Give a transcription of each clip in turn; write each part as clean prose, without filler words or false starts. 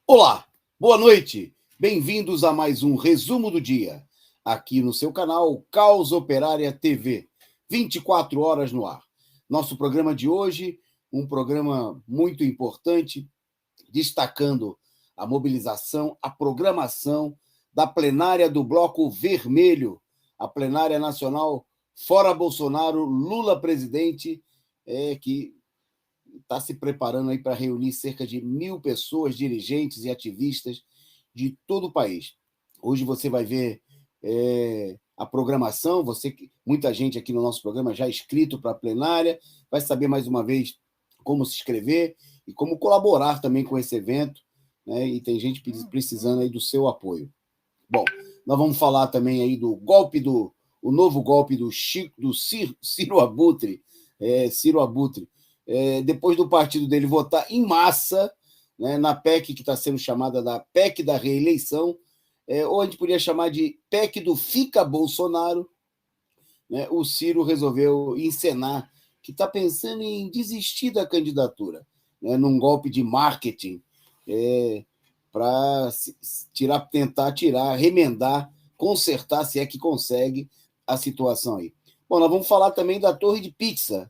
Olá, boa noite, bem-vindos a mais um resumo do dia, aqui no seu canal Caos Operária TV, 24 horas no ar. Nosso programa de hoje, um programa muito importante, destacando a mobilização, a programação da plenária do Bloco Vermelho, a plenária nacional Fora Bolsonaro, Lula presidente, que está se preparando aí para reunir cerca de 1.000 pessoas, dirigentes e ativistas de todo o país. Hoje você vai ver a programação, muita gente aqui no nosso programa já é inscrito para a plenária, vai saber mais uma vez como se inscrever e como colaborar também com esse evento, né? E tem gente precisando aí do seu apoio. Bom, nós vamos falar também aí do o novo golpe do Ciro Abutre, Ciro Abutre, depois do partido dele votar em massa, né, na PEC que está sendo chamada da PEC da reeleição, ou a gente podia chamar de PEC do Fica Bolsonaro, né, o Ciro resolveu encenar que está pensando em desistir da candidatura, né, num golpe de marketing, para tentar remendar, consertar, se é que consegue, a situação aí. Bom, nós vamos falar também da Torre de Pizza.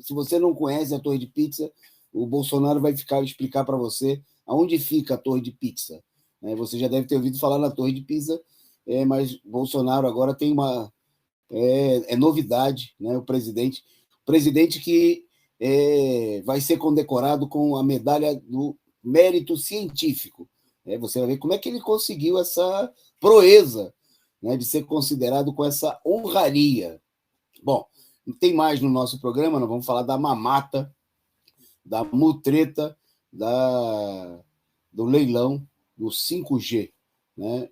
Se você não conhece a Torre de Pizza, o Bolsonaro vai explicar para você aonde fica a Torre de Pizza. Você já deve ter ouvido falar na Torre de Pizza, mas Bolsonaro agora tem uma novidade, né? O presidente que vai ser condecorado com a medalha do mérito científico. Você vai ver como é que ele conseguiu essa proeza, né, de ser considerado com essa honraria. Bom, tem mais no nosso programa, nós vamos falar da mamata, da mutreta, do leilão do 5G. Né?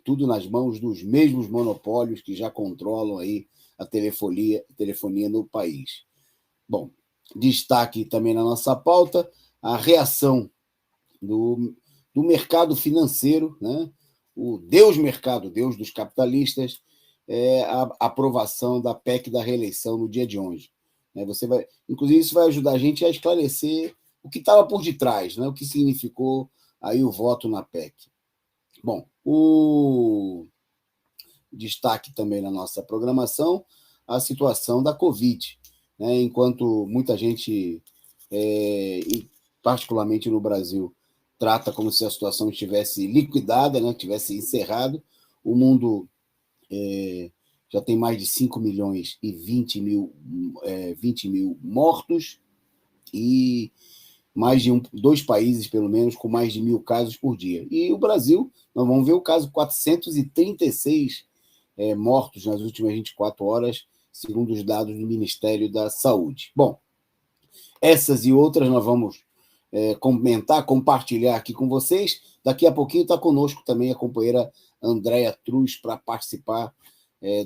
Tudo nas mãos dos mesmos monopólios que já controlam aí a telefonia no país. Bom, destaque também na nossa pauta a reação do mercado financeiro, né? O Deus mercado, Deus dos capitalistas, a aprovação da PEC da reeleição no dia de hoje. Inclusive, isso vai ajudar a gente a esclarecer o que estava por detrás, né? O que significou aí o voto na PEC. Bom, o destaque também na nossa programação, a situação da Covid, né? Enquanto muita gente, particularmente no Brasil, trata como se a situação estivesse liquidada, né? Tivesse encerrado, o mundo já tem mais de 5 milhões e 20 mil mortos e mais de 2 países, pelo menos, com mais de 1.000 casos por dia. E o Brasil, nós vamos ver o caso, 436 mortos nas últimas 24 horas, segundo os dados do Ministério da Saúde. Bom, essas e outras nós vamos comentar, compartilhar aqui com vocês. Daqui a pouquinho está conosco também a companheira Andréia Truz para participar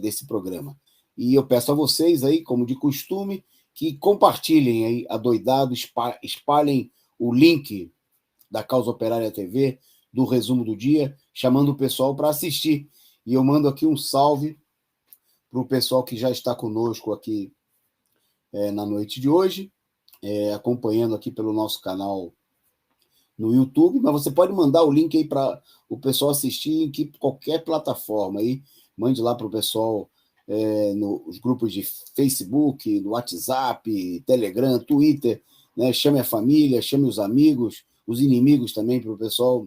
desse programa. E eu peço a vocês aí, como de costume, que compartilhem aí adoidado, espalhem o link da Causa Operária TV, do resumo do dia, chamando o pessoal para assistir. E eu mando aqui um salve para o pessoal que já está conosco aqui na noite de hoje, acompanhando aqui pelo nosso canal no YouTube, mas você pode mandar o link aí para o pessoal assistir em qualquer plataforma aí, mande lá para o pessoal nos grupos de Facebook, no WhatsApp, Telegram, Twitter, né? Chame a família, chame os amigos, os inimigos também, para o pessoal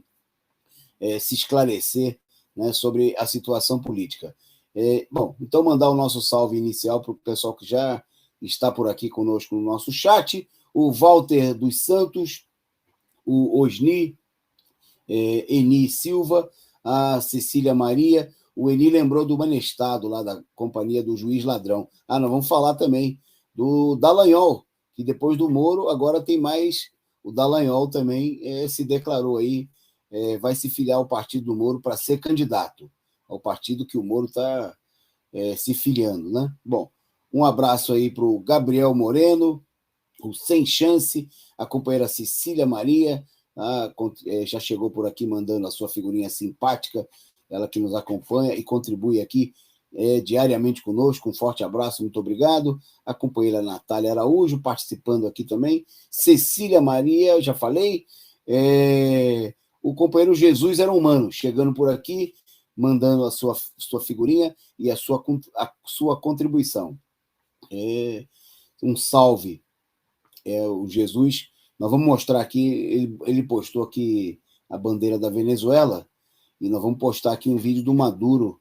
se esclarecer, né, sobre a situação política. Bom, então mandar o nosso salve inicial para o pessoal que já está por aqui conosco no nosso chat, o Walter dos Santos, o Osni, Eni Silva, a Cecília Maria. O Eni lembrou do Manestado, lá da companhia do Juiz Ladrão. Nós vamos falar também do Dallagnol, que depois do Moro, agora tem mais. O Dallagnol também se declarou aí, vai se filiar ao partido do Moro para ser candidato, ao partido que o Moro está se filiando, né? Bom, um abraço aí para o Gabriel Moreno, o Sem Chance, a companheira Cecília Maria, já chegou por aqui mandando a sua figurinha simpática, ela que nos acompanha e contribui aqui diariamente conosco. Um forte abraço, muito obrigado. A companheira Natália Araújo participando aqui também. Cecília Maria, já falei. o companheiro Jesus era humano, chegando por aqui, mandando a sua figurinha e a sua contribuição. Um salve. O Jesus, nós vamos mostrar aqui, ele postou aqui a bandeira da Venezuela, e nós vamos postar aqui um vídeo do Maduro,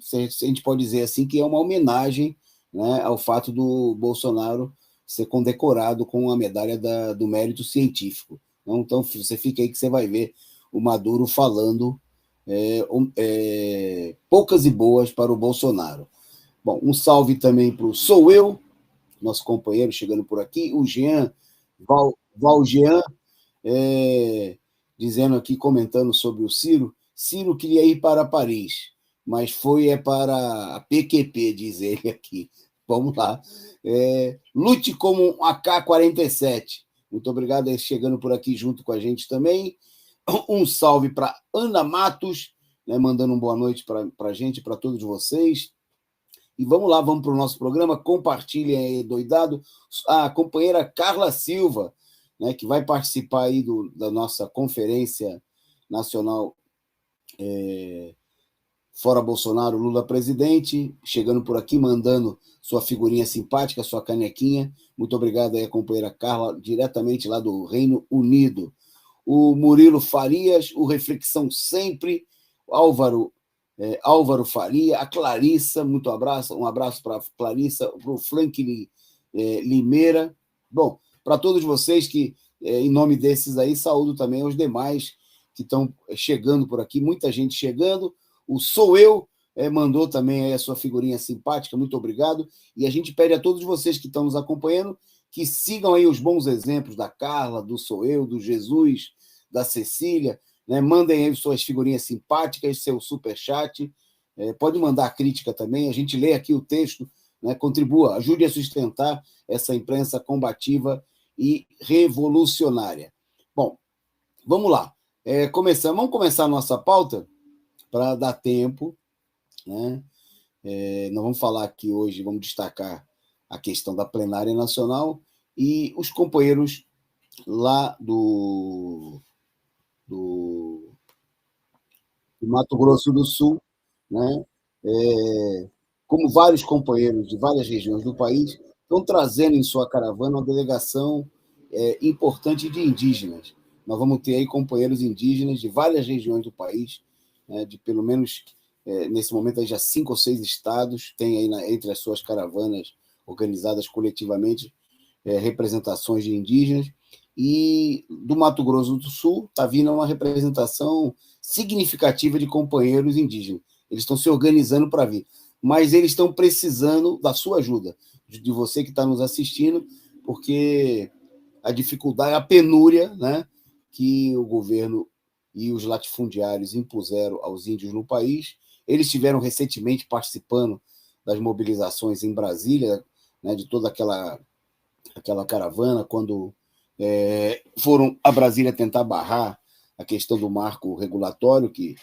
se a gente pode dizer assim, que é uma homenagem, né, ao fato do Bolsonaro ser condecorado com a medalha do mérito científico. Então, você fica aí que você vai ver o Maduro falando poucas e boas para o Bolsonaro. Bom, um salve também para o Sou Eu, nosso companheiro chegando por aqui, o Jean, Valjean, dizendo aqui, comentando sobre o Ciro. Ciro queria ir para Paris, mas foi para a PQP, diz ele aqui. Vamos lá. Lute como um AK-47. Muito obrigado aí chegando por aqui junto com a gente também. Um salve para Ana Matos, né, mandando uma boa noite para a gente, para todos vocês. E vamos lá, vamos para o nosso programa. Compartilhem aí, doidado. A companheira Carla Silva, né, que vai participar aí da nossa Conferência Nacional Fora Bolsonaro, Lula presidente, chegando por aqui, mandando sua figurinha simpática, sua canequinha. Muito obrigado aí, a companheira Carla, diretamente lá do Reino Unido. O Murilo Farias, o Reflexão Sempre, Álvaro Faria, a Clarissa, um abraço para a Clarissa, para o Frank Limeira. Bom, para todos vocês que, em nome desses aí, saúdo também aos demais que estão chegando por aqui, muita gente chegando. O Sou Eu mandou também aí a sua figurinha simpática, muito obrigado. E a gente pede a todos vocês que estão nos acompanhando que sigam aí os bons exemplos da Carla, do Sou Eu, do Jesus, da Cecília, né? Mandem aí suas figurinhas simpáticas, seu superchat. Pode mandar crítica também, a gente lê aqui o texto, né? Contribua, ajude a sustentar essa imprensa combativa e revolucionária. Bom, vamos lá. Vamos começar a nossa pauta para dar tempo, né? Nós vamos falar aqui hoje, vamos destacar a questão da plenária nacional e os companheiros lá do Mato Grosso do Sul, né? Como vários companheiros de várias regiões do país estão trazendo em sua caravana uma delegação importante de indígenas. Nós vamos ter aí companheiros indígenas de várias regiões do país, né, de pelo menos, nesse momento, aí já 5 ou 6 estados, tem aí entre as suas caravanas organizadas coletivamente representações de indígenas, e do Mato Grosso do Sul está vindo uma representação significativa de companheiros indígenas. Eles estão se organizando para vir, mas eles estão precisando da sua ajuda, de você que está nos assistindo, porque a dificuldade, a penúria, né, que o governo e os latifundiários impuseram aos índios no país. Eles estiveram recentemente participando das mobilizações em Brasília, né, de toda aquela caravana, quando foram a Brasília tentar barrar a questão do marco regulatório, que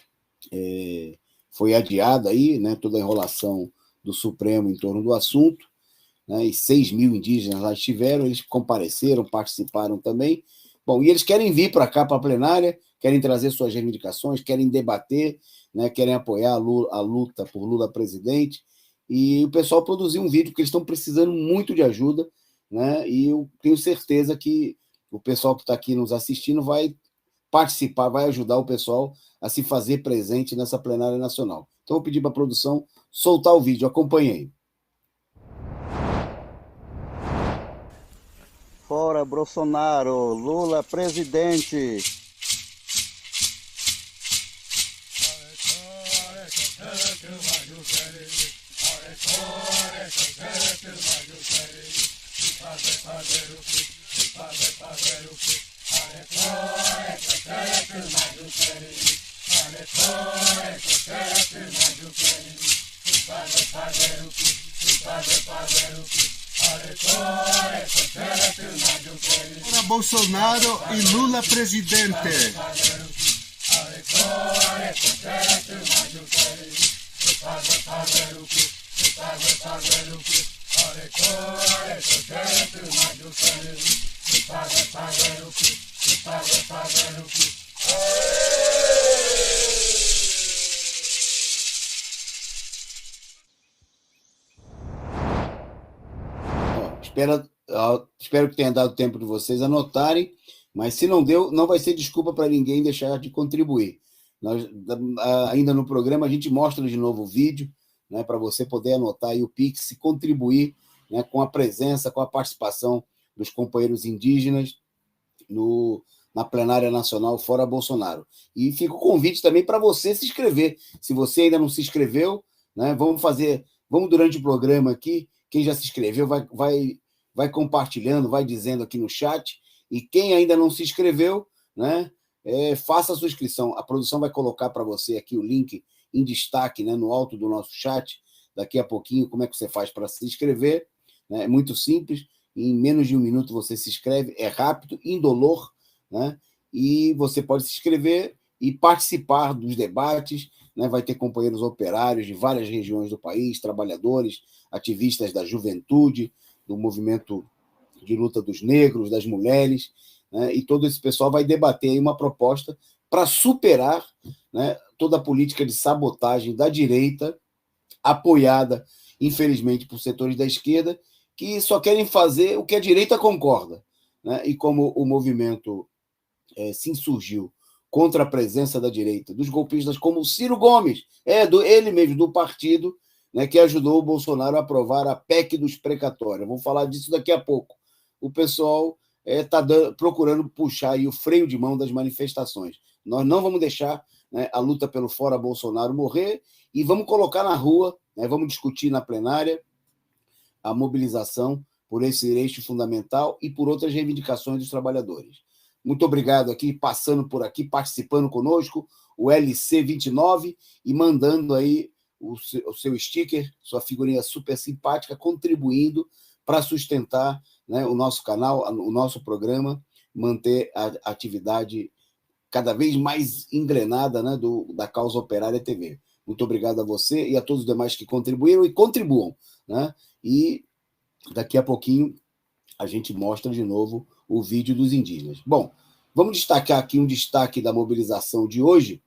foi adiada aí, né, toda a enrolação do Supremo em torno do assunto, né, e 6 mil indígenas lá estiveram, eles compareceram, participaram também. Bom, e eles querem vir para cá, para a plenária, querem trazer suas reivindicações, querem debater, né, querem apoiar a luta por Lula presidente, e o pessoal produziu um vídeo, porque eles estão precisando muito de ajuda, né, e eu tenho certeza que o pessoal que está aqui nos assistindo vai participar, vai ajudar o pessoal a se fazer presente nessa plenária nacional. Então, eu vou pedir para a produção soltar o vídeo, acompanhem. Fora Bolsonaro, Lula presidente. Fora Bolsonaro e Lula presidente. Espero que tenha dado tempo de vocês anotarem, mas se não deu, não vai ser desculpa para ninguém deixar de contribuir. Nós, ainda no programa, a gente mostra de novo o vídeo, né, para você poder anotar aí o Pix e contribuir, né, com a presença, com a participação dos companheiros indígenas na plenária nacional Fora Bolsonaro. E fica o convite também para você se inscrever. Se você ainda não se inscreveu, né, vamos durante o programa aqui, quem já se inscreveu vai compartilhando, vai dizendo aqui no chat, e quem ainda não se inscreveu, né, faça a sua inscrição. A produção vai colocar para você aqui o link em destaque, né, no alto do nosso chat, daqui a pouquinho, como é que você faz para se inscrever, né? É muito simples, em menos de um minuto você se inscreve, é rápido, indolor, né? E você pode se inscrever e participar dos debates, né? Vai ter companheiros operários de várias regiões do país, trabalhadores, ativistas da juventude, do movimento de luta dos negros, das mulheres, né? E todo esse pessoal vai debater aí uma proposta para superar, né, toda a política de sabotagem da direita, apoiada, infelizmente, por setores da esquerda, que só querem fazer o que a direita concorda, né? E como o movimento se insurgiu contra a presença da direita, dos golpistas como o Ciro Gomes, ele mesmo, do partido, né, que ajudou o Bolsonaro a aprovar a PEC dos precatórios. Vamos falar disso daqui a pouco. O pessoal está procurando puxar aí o freio de mão das manifestações. Nós não vamos deixar, né, a luta pelo Fora Bolsonaro morrer e vamos colocar na rua, né, vamos discutir na plenária a mobilização por esse eixo fundamental e por outras reivindicações dos trabalhadores. Muito obrigado aqui, passando por aqui, participando conosco, o LC29, e mandando aí o seu sticker, sua figurinha super simpática, contribuindo para sustentar, né, o nosso canal, o nosso programa, manter a atividade cada vez mais engrenada, né, da Causa Operária TV. Muito obrigado a você e a todos os demais que contribuíram e contribuam, né? E daqui a pouquinho a gente mostra de novo o vídeo dos indígenas. Bom, vamos destacar aqui um destaque da mobilização de hoje,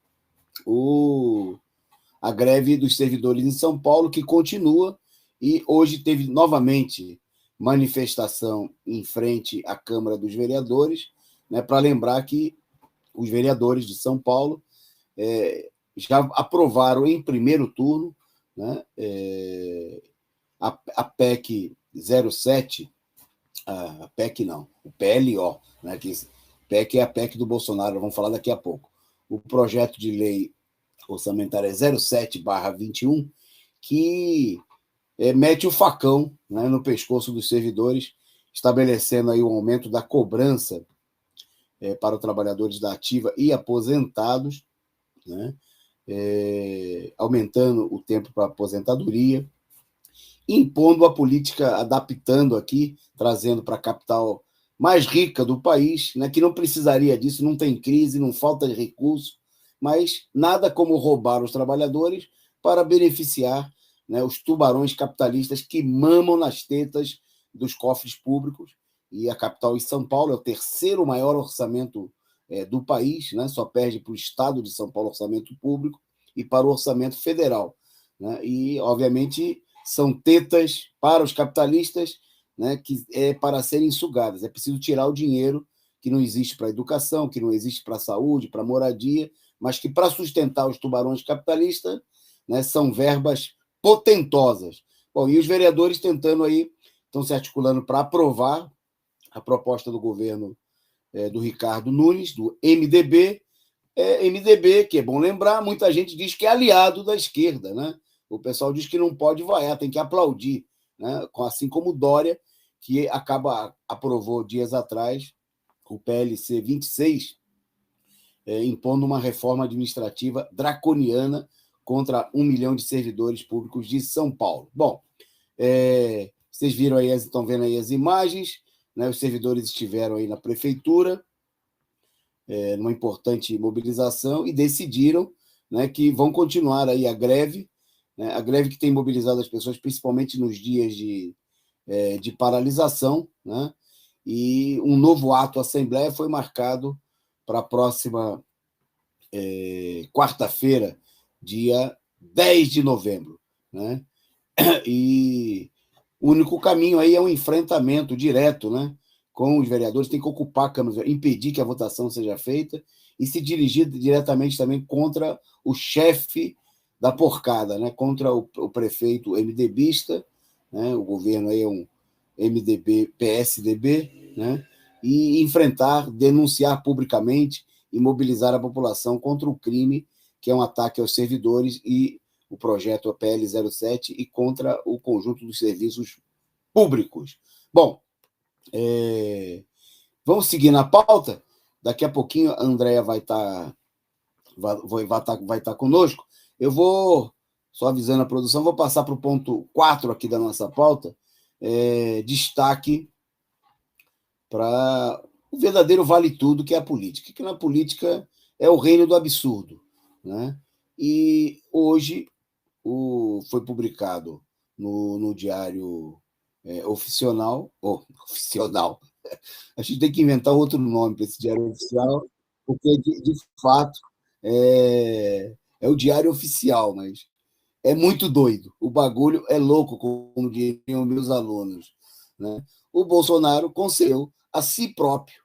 a greve dos servidores em São Paulo, que continua, e hoje teve novamente manifestação em frente à Câmara dos Vereadores, né, para lembrar que os vereadores de São Paulo já aprovaram em primeiro turno, né, a PEC 07, a PEC não, o PLO, né, que PEC é a PEC do Bolsonaro, vamos falar daqui a pouco. O projeto de lei orçamentária 07/21, que mete o facão, né, no pescoço dos servidores, estabelecendo aí o aumento da cobrança para os trabalhadores da ativa e aposentados, né, aumentando o tempo para aposentadoria, impondo a política, adaptando aqui, trazendo para a capital mais rica do país, né, que não precisaria disso, não tem crise, não falta de recurso, mas nada como roubar os trabalhadores para beneficiar, né, os tubarões capitalistas que mamam nas tetas dos cofres públicos. E a capital de São Paulo é o terceiro maior orçamento do país, né, só perde para o estado de São Paulo, orçamento público, e para o orçamento federal, né, e, obviamente, são tetas para os capitalistas, né, que é para serem sugadas. É preciso tirar o dinheiro que não existe para a educação, que não existe para a saúde, para a moradia, mas que, para sustentar os tubarões capitalistas, né, são verbas potentosas. Bom, e os vereadores tentando aí, estão se articulando para aprovar a proposta do governo do Ricardo Nunes, do MDB. MDB, que é bom lembrar, muita gente diz que é aliado da esquerda, né? O pessoal diz que não pode vaiar, tem que aplaudir, né? Assim como Dória, que aprovou dias atrás o PLC 26, impondo uma reforma administrativa draconiana contra 1 milhão de servidores públicos de São Paulo. Bom, vocês viram aí, estão vendo aí as imagens, né? Os servidores estiveram aí na prefeitura, numa importante mobilização, e decidiram, né, que vão continuar aí a greve, né? A greve que tem mobilizado as pessoas, principalmente nos dias de paralisação, né? E um novo ato assembleia foi marcado para a próxima quarta-feira, dia 10 de novembro, né? E O único caminho aí é um enfrentamento direto, né, com os vereadores, tem que ocupar a Câmara, impedir que a votação seja feita e se dirigir diretamente também contra o chefe da porcada, né, contra o prefeito MDBista, né, o governo aí é um MDB, PSDB, né, e enfrentar, denunciar publicamente e mobilizar a população contra o crime, que é um ataque aos servidores e o projeto APL 07 e contra o conjunto dos serviços públicos. Bom, vamos seguir na pauta. Daqui a pouquinho a Andréa vai estar conosco. Eu vou, só avisando a produção, vou passar para o ponto 4 aqui da nossa pauta, destaque para o verdadeiro vale-tudo, que é a política. Que na política é o reino do absurdo, né? E hoje foi publicado no Diário Oficial. A gente tem que inventar outro nome para esse Diário Oficial, porque, de fato, é o Diário Oficial, mas é muito doido. O bagulho é louco, como diriam meus alunos, né? O Bolsonaro concedeu a si próprio,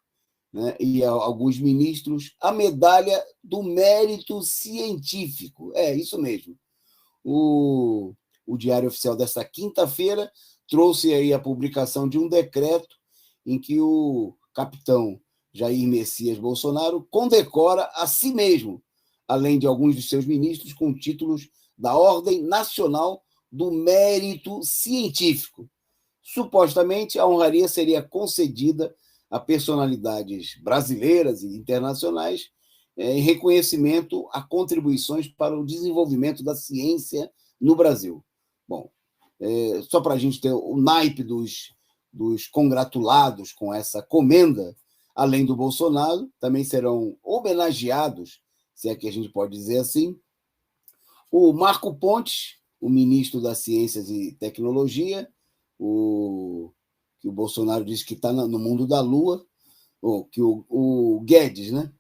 né, e a alguns ministros a medalha do mérito científico. É isso mesmo. O Diário Oficial desta quinta-feira trouxe aí a publicação de um decreto em que o capitão Jair Messias Bolsonaro condecora a si mesmo, além de alguns de seus ministros, com títulos da Ordem Nacional do Mérito Científico. Supostamente, a honraria seria concedida a personalidades brasileiras e internacionais em reconhecimento a contribuições para o desenvolvimento da ciência no Brasil. Bom, só para a gente ter o naipe dos congratulados com essa comenda, além do Bolsonaro, também serão homenageados, se é que a gente pode dizer assim, o Marco Pontes, o ministro das Ciências e Tecnologia, que o Bolsonaro disse que está no mundo da Lua, ou que o Guedes, né?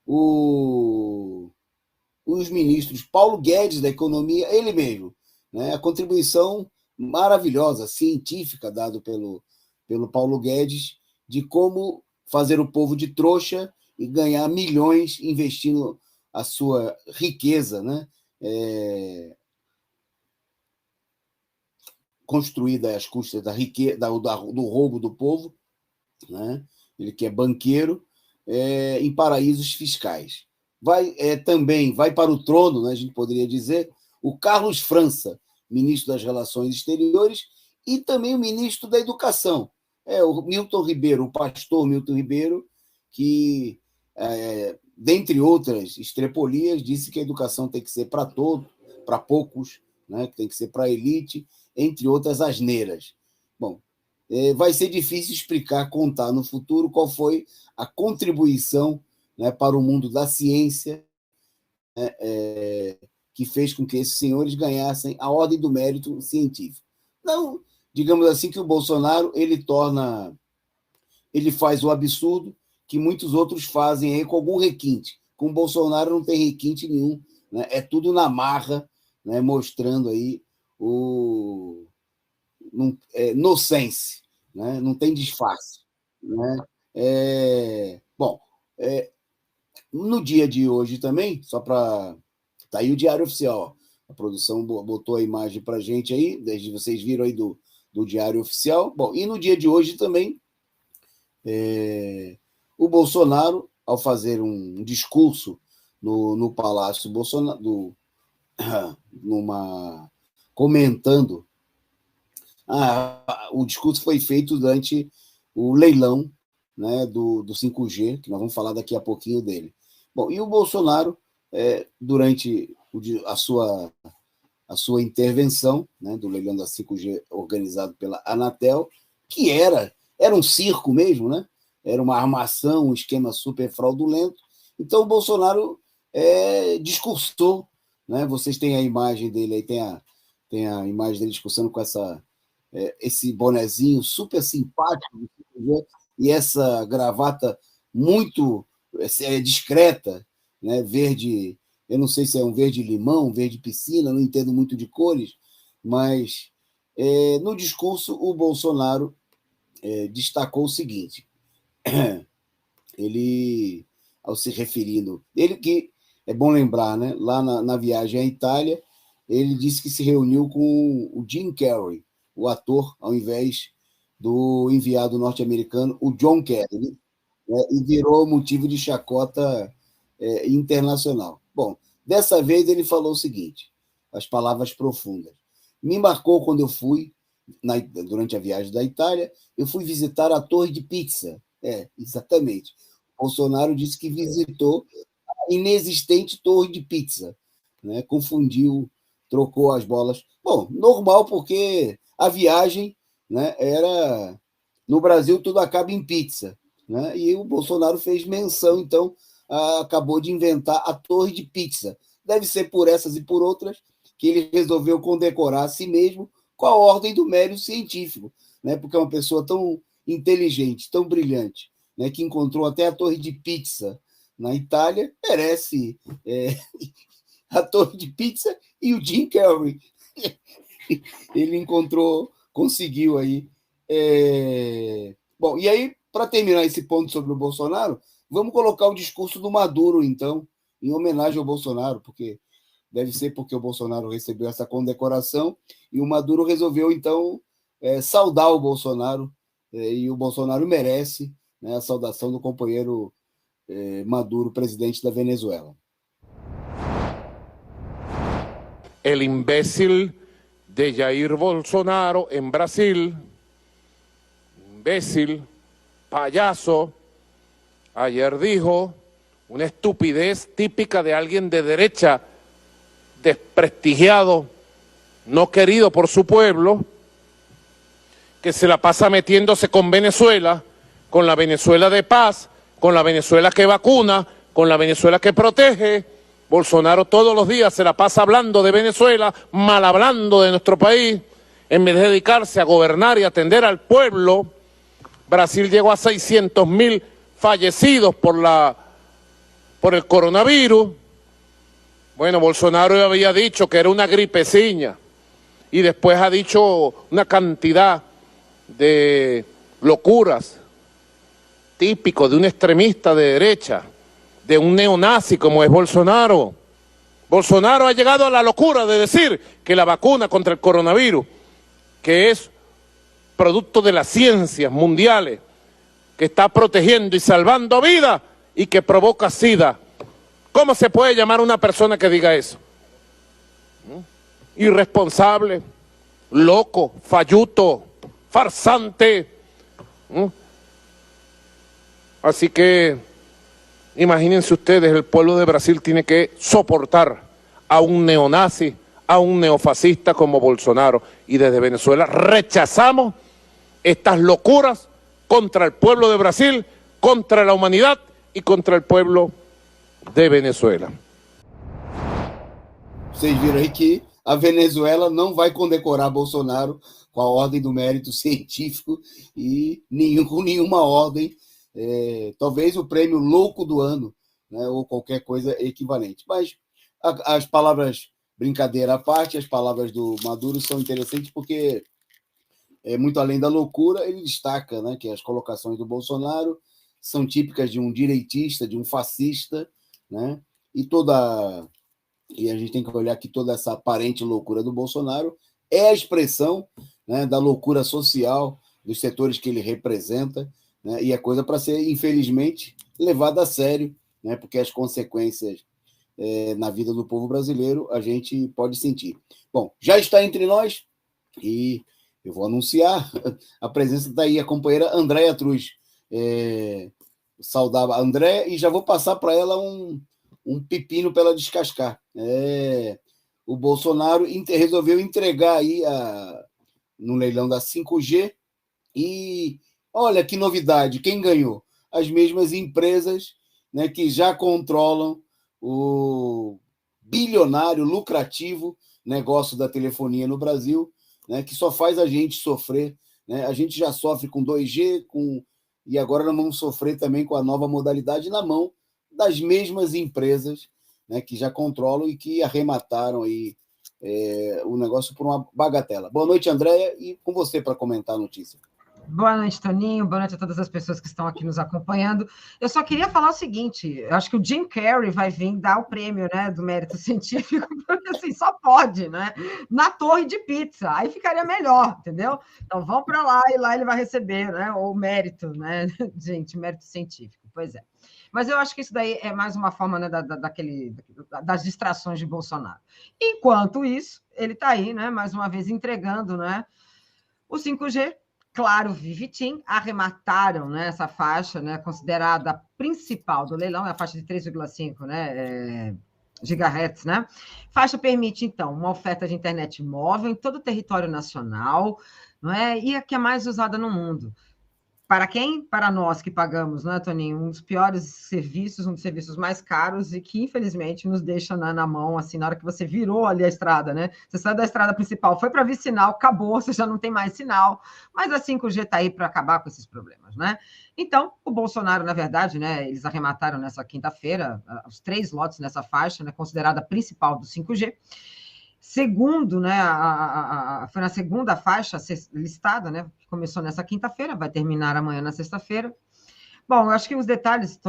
Os ministros Paulo Guedes, da Economia, ele mesmo, né? A contribuição maravilhosa, científica, dada pelo Paulo Guedes, de como fazer o povo de trouxa e ganhar milhões investindo a sua riqueza, né? Construída às custas da riqueza, do roubo do povo, né? Ele que é banqueiro, em paraísos fiscais. Também vai para o trono, né, a gente poderia dizer, o Carlos França, ministro das Relações Exteriores, e também o ministro da Educação, o Milton Ribeiro, o pastor Milton Ribeiro, que, dentre outras estrepolias, disse que a educação tem que ser para todos, para poucos, né, que tem que ser para a elite, entre outras asneiras. Bom, vai ser difícil explicar, contar no futuro qual foi a contribuição, né, para o mundo da ciência, né, que fez com que esses senhores ganhassem a ordem do mérito científico. Não, digamos assim, que o Bolsonaro ele faz o absurdo que muitos outros fazem aí com algum requinte. Com o Bolsonaro não tem requinte nenhum, né? É tudo na marra, né, mostrando aí no sense, né? Não tem disfarce, né? Bom, no dia de hoje também, só para... Está aí o Diário Oficial, a produção botou a imagem para a gente aí, desde vocês viram aí do Diário Oficial. Bom, e no dia de hoje também, o Bolsonaro, ao fazer um discurso no Palácio Bolsonaro, comentando, o discurso foi feito durante o leilão, né, do 5G, que nós vamos falar daqui a pouquinho dele. Bom, e o Bolsonaro, durante a sua intervenção, né, do leilão da 5G organizado pela Anatel, que era um circo mesmo, né? Era uma armação, um esquema super fraudulento. Então, o Bolsonaro discursou, né? Vocês têm a imagem dele aí, tem a imagem dele discursando com esse bonezinho super simpático e essa gravata muito discreta, né? Verde, eu não sei se é um verde limão, um verde piscina, não entendo muito de cores, mas No discurso, o Bolsonaro destacou o seguinte, ele, ao se referindo, ele que, é bom lembrar, né, lá na viagem à Itália, ele disse que se reuniu com o Jim Carrey, o ator, ao invés do enviado norte-americano, o John Kerry, né, e virou motivo de chacota internacional. Bom, dessa vez ele falou o seguinte, as palavras profundas. Me marcou quando eu fui, durante a viagem da Itália, eu fui visitar a Torre de Pisa. Exatamente. Bolsonaro disse que visitou a inexistente Torre de Pisa, né? Confundiu, trocou as bolas. Bom, normal, porque a viagem, né, era... No Brasil, tudo acaba em pizza, né? E o Bolsonaro fez menção, então, acabou de inventar a Torre de Pisa. Deve ser por essas e por outras que ele resolveu condecorar a si mesmo com a ordem do mérito científico, né? Porque é uma pessoa tão inteligente, tão brilhante, né? Que encontrou até a Torre de Pisa na Itália, merece a Torre de Pisa e o Jim Carrey. Ele encontrou, conseguiu aí. Bom, e aí, para terminar esse ponto sobre o Bolsonaro, vamos colocar o discurso do Maduro, então, em homenagem ao Bolsonaro, porque deve ser porque o Bolsonaro recebeu essa condecoração e o Maduro resolveu, então, saudar o Bolsonaro, e o Bolsonaro merece, né, a saudação do companheiro Maduro, presidente da Venezuela. El imbécil de Jair Bolsonaro en Brasil, imbécil, payaso, ayer dijo una estupidez típica de alguien de derecha, desprestigiado, no querido por su pueblo, que se la pasa metiéndose con Venezuela, con la Venezuela de paz, con la Venezuela que vacuna, con la Venezuela que protege. Bolsonaro todos los días se la pasa hablando de Venezuela, mal hablando de nuestro país, en vez de dedicarse a gobernar y atender al pueblo. Brasil llegó a 600.000 fallecidos por el coronavirus. Bueno, Bolsonaro había dicho que era una gripeciña y después ha dicho una cantidad de locuras típico de un extremista de derecha, de un neonazi como es Bolsonaro. Bolsonaro ha llegado a la locura de decir que la vacuna contra el coronavirus, que es producto de las ciencias mundiales, que está protegiendo y salvando vidas y que provoca SIDA. ¿Cómo se puede llamar a una persona que diga eso? Irresponsable, loco, falluto, farsante. Así que imagínense ustedes, el pueblo de Brasil tiene que soportar a un neonazi, a un neofascista como Bolsonaro. Y desde Venezuela rechazamos estas locuras contra el pueblo de Brasil, contra la humanidad y contra el pueblo de Venezuela. Vocês viram aí que a Venezuela não vai condecorar Bolsonaro com a ordem do mérito científico e com nenhuma ordem, talvez o prêmio louco do ano, né, ou qualquer coisa equivalente. Mas as palavras, brincadeira à parte, as palavras do Maduro são interessantes porque, muito além da loucura, ele destaca, né, que as colocações do Bolsonaro são típicas de um direitista, de um fascista, né, e a gente tem que olhar que toda essa aparente loucura do Bolsonaro é a expressão, né, da loucura social dos setores que ele representa, né, e é coisa para ser, infelizmente, levada a sério, né, porque as consequências na vida do povo brasileiro a gente pode sentir. Bom, já está entre nós e eu vou anunciar a presença daí a companheira Andréia Truz. Saudar a Andréia e já vou passar para ela um pepino para ela descascar. O Bolsonaro resolveu entregar aí no leilão da 5G e olha que novidade, quem ganhou? As mesmas empresas, né, que já controlam o bilionário, lucrativo negócio da telefonia no Brasil, né, que só faz a gente sofrer, né? A gente já sofre com 2G, e agora nós vamos sofrer também com a nova modalidade na mão das mesmas empresas, né, que já controlam e que arremataram aí o negócio por uma bagatela. Boa noite, Andréia, e com você para comentar a notícia. Boa noite, Toninho. Boa noite a todas as pessoas que estão aqui nos acompanhando. Eu só queria falar o seguinte: eu acho que o Jim Carrey vai vir dar o prêmio, né, do mérito científico, porque assim, só pode, né? Na torre de pizza. Aí ficaria melhor, entendeu? Então vão para lá e lá ele vai receber, né? O mérito, né? Gente, mérito científico. Pois é. Mas eu acho que isso daí é mais uma forma, né, das distrações de Bolsonaro. Enquanto isso, ele está aí, né, mais uma vez entregando, né, o 5G. Claro, Vivitim, arremataram, né, essa faixa, né, considerada a principal do leilão, é a faixa de 3,5, né, gigahertz, né? Faixa permite, então, uma oferta de internet móvel em todo o território nacional, não é? E a que é mais usada no mundo. Para quem? Para nós que pagamos, não é, Toninho? Um dos piores serviços, um dos serviços mais caros e que, infelizmente, nos deixa na mão, assim, na hora que você virou ali a estrada, né? Você saiu da estrada principal, foi para ver sinal, acabou, você já não tem mais sinal. Mas a 5G está aí para acabar com esses problemas, né? Então, o Bolsonaro, na verdade, né, eles arremataram nessa quinta-feira os 3 lotes nessa faixa, né, considerada a principal do 5G. Segundo, né, foi na segunda faixa listada, né, que começou nessa quinta-feira, vai terminar amanhã na sexta-feira. Bom, eu acho que os detalhes,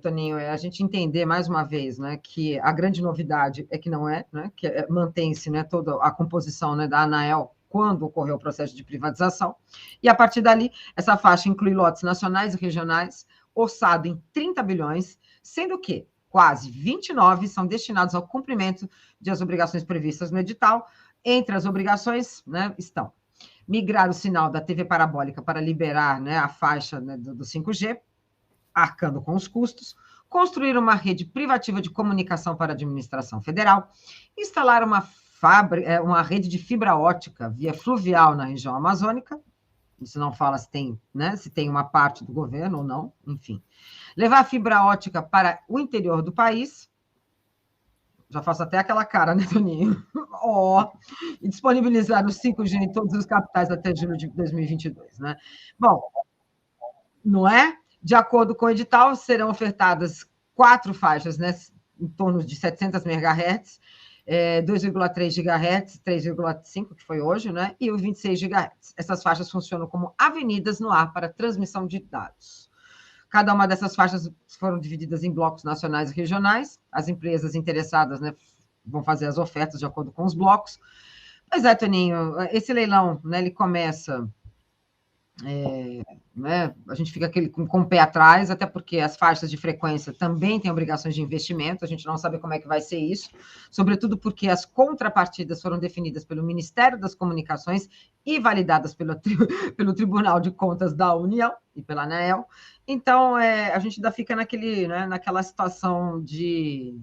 Toninho, é a gente entender mais uma vez, né, que a grande novidade é que não é, né, que mantém-se, né, toda a composição, né, da ANAEL quando ocorreu o processo de privatização, e a partir dali, essa faixa inclui lotes nacionais e regionais, orçado em 30 bilhões, sendo que quase 29 são destinados ao cumprimento das obrigações previstas no edital. Entre as obrigações, né, estão migrar o sinal da TV parabólica para liberar, né, a faixa, né, do 5G, arcando com os custos, construir uma rede privativa de comunicação para a administração federal, instalar uma rede de fibra ótica via fluvial na região amazônica, isso não fala se tem, né, se tem uma parte do governo ou não, enfim. Levar a fibra ótica para o interior do país, já faço até aquela cara, né, Toninho? E disponibilizar o 5G em todas as capitais até julho de 2022, né? Bom, não é? De acordo com o edital, serão ofertadas 4 faixas, né, em torno de 700 MHz, 2,3 GHz, 3,5, que foi hoje, né, e o 26 GHz. Essas faixas funcionam como avenidas no ar para transmissão de dados. Cada uma dessas faixas foram divididas em blocos nacionais e regionais. As empresas interessadas, né, vão fazer as ofertas de acordo com os blocos. Pois é, Toninho, esse leilão, né, ele começa... né, a gente fica com o pé atrás, até porque as faixas de frequência também têm obrigações de investimento, a gente não sabe como é que vai ser isso, sobretudo porque as contrapartidas foram definidas pelo Ministério das Comunicações e validadas pelo Tribunal de Contas da União e pela ANAEL. Então, a gente ainda fica né, naquela situação de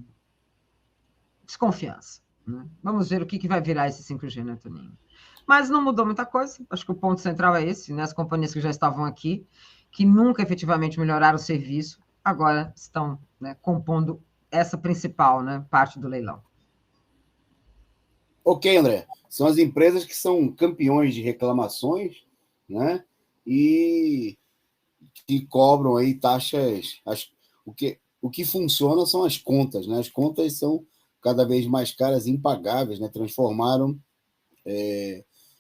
desconfiança, né? Vamos ver o que vai virar esse 5G, né, Toninho? Mas não mudou muita coisa, acho que o ponto central é esse, né? As companhias que já estavam aqui, que nunca efetivamente melhoraram o serviço, agora estão, né, compondo essa principal, né, parte do leilão. Ok, André. São as empresas que são campeões de reclamações, né? E que cobram aí taxas. O que funciona são as contas, né? As contas são cada vez mais caras e impagáveis, né? Transformaram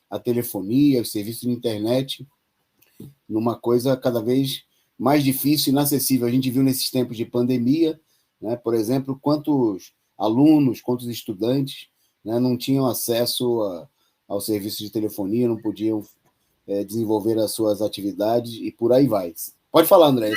a telefonia, o serviço de internet, numa coisa cada vez mais difícil e inacessível. A gente viu nesses tempos de pandemia, né, por exemplo, quantos alunos, quantos estudantes, né, não tinham acesso ao serviço de telefonia, não podiam desenvolver as suas atividades e por aí vai. Pode falar, André.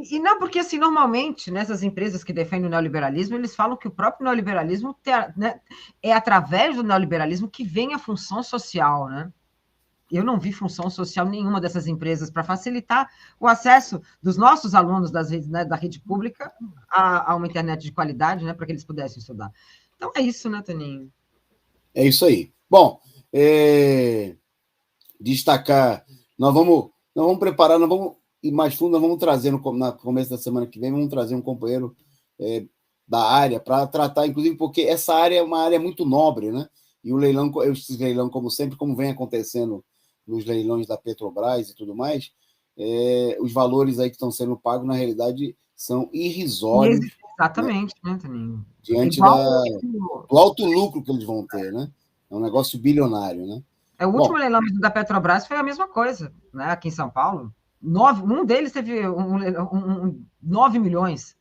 E não, porque assim, normalmente, nessas empresas que defendem o neoliberalismo, eles falam que o próprio neoliberalismo né, é através do neoliberalismo que vem a função social, né? Eu não vi função social nenhuma dessas empresas para facilitar o acesso dos nossos alunos das redes, né, da rede pública a uma internet de qualidade, né, para que eles pudessem estudar. Então é isso, né, Toninho? É isso aí. Bom, destacar, nós vamos preparar, nós vamos ir mais fundo, nós vamos trazer no começo da semana que vem, vamos trazer um companheiro da área para tratar, inclusive, porque essa área é uma área muito nobre, né? E esse leilão, como sempre, como vem acontecendo nos leilões da Petrobras e tudo mais, os valores aí que estão sendo pagos, na realidade, são irrisórios. Exatamente, né, Toninho? Diante Igual do alto lucro que eles vão ter, né? É um negócio bilionário, né? o último leilão da Petrobras foi a mesma coisa, né? Aqui em São Paulo. Um deles teve 9 milhões.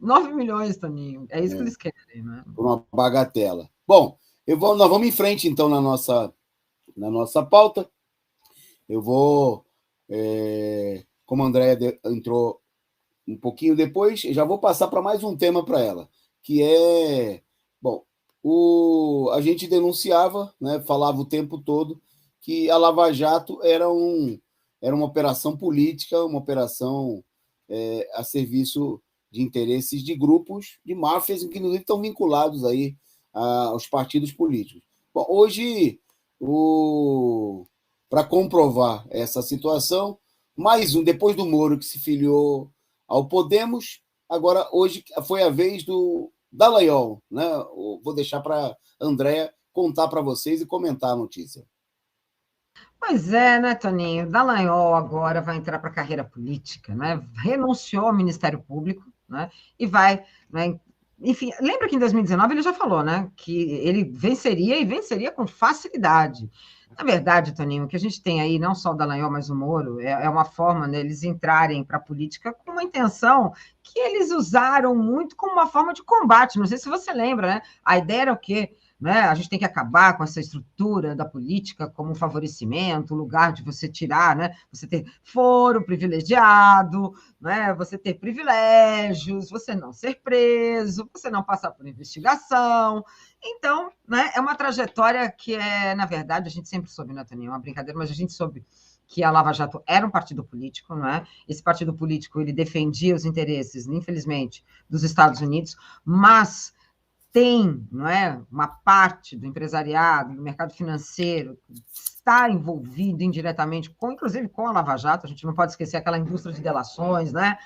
9 milhões, Toninho. É isso que eles querem, né? Por uma bagatela. Bom, nós vamos em frente, então, na nossa pauta. Eu vou, como a Andréa entrou um pouquinho depois, já vou passar para mais um tema para ela, que é, bom, a gente denunciava, né, falava o tempo todo que a Lava Jato era uma operação política, uma operação a serviço de interesses de grupos de máfias, que inclusive estão vinculados aí aos partidos políticos. Bom, hoje, para comprovar essa situação, mais depois do Moro, que se filiou ao Podemos, agora hoje foi a vez do Dallagnol, né? Vou deixar para a Andréa contar para vocês e comentar a notícia. Pois é, né, Toninho? Dallagnol agora vai entrar para a carreira política, né? Renunciou ao Ministério Público, né? E vai, né? Enfim, lembra que em 2019 ele já falou, né? Que ele venceria com facilidade. Na verdade, Toninho, o que a gente tem aí, não só o Dallagnol, mas o Moro, é uma forma deles entrarem para a política com uma intenção que eles usaram muito como uma forma de combate. Não sei se você lembra, né? A ideia era o quê? Né? A gente tem que acabar com essa estrutura da política como um favorecimento, um lugar de você tirar, né? Você ter foro privilegiado, né? Você ter privilégios, você não ser preso, você não passar por investigação. Então, né, é uma trajetória que na verdade, a gente sempre soube, né, Toninho? É uma brincadeira, mas a gente soube que a Lava Jato era um partido político, não é? Esse partido político, ele defendia os interesses, infelizmente, dos Estados Unidos, mas tem, não é, uma parte do empresariado, do mercado financeiro, que está envolvido indiretamente, inclusive com a Lava Jato. A gente não pode esquecer aquela indústria de delações, né?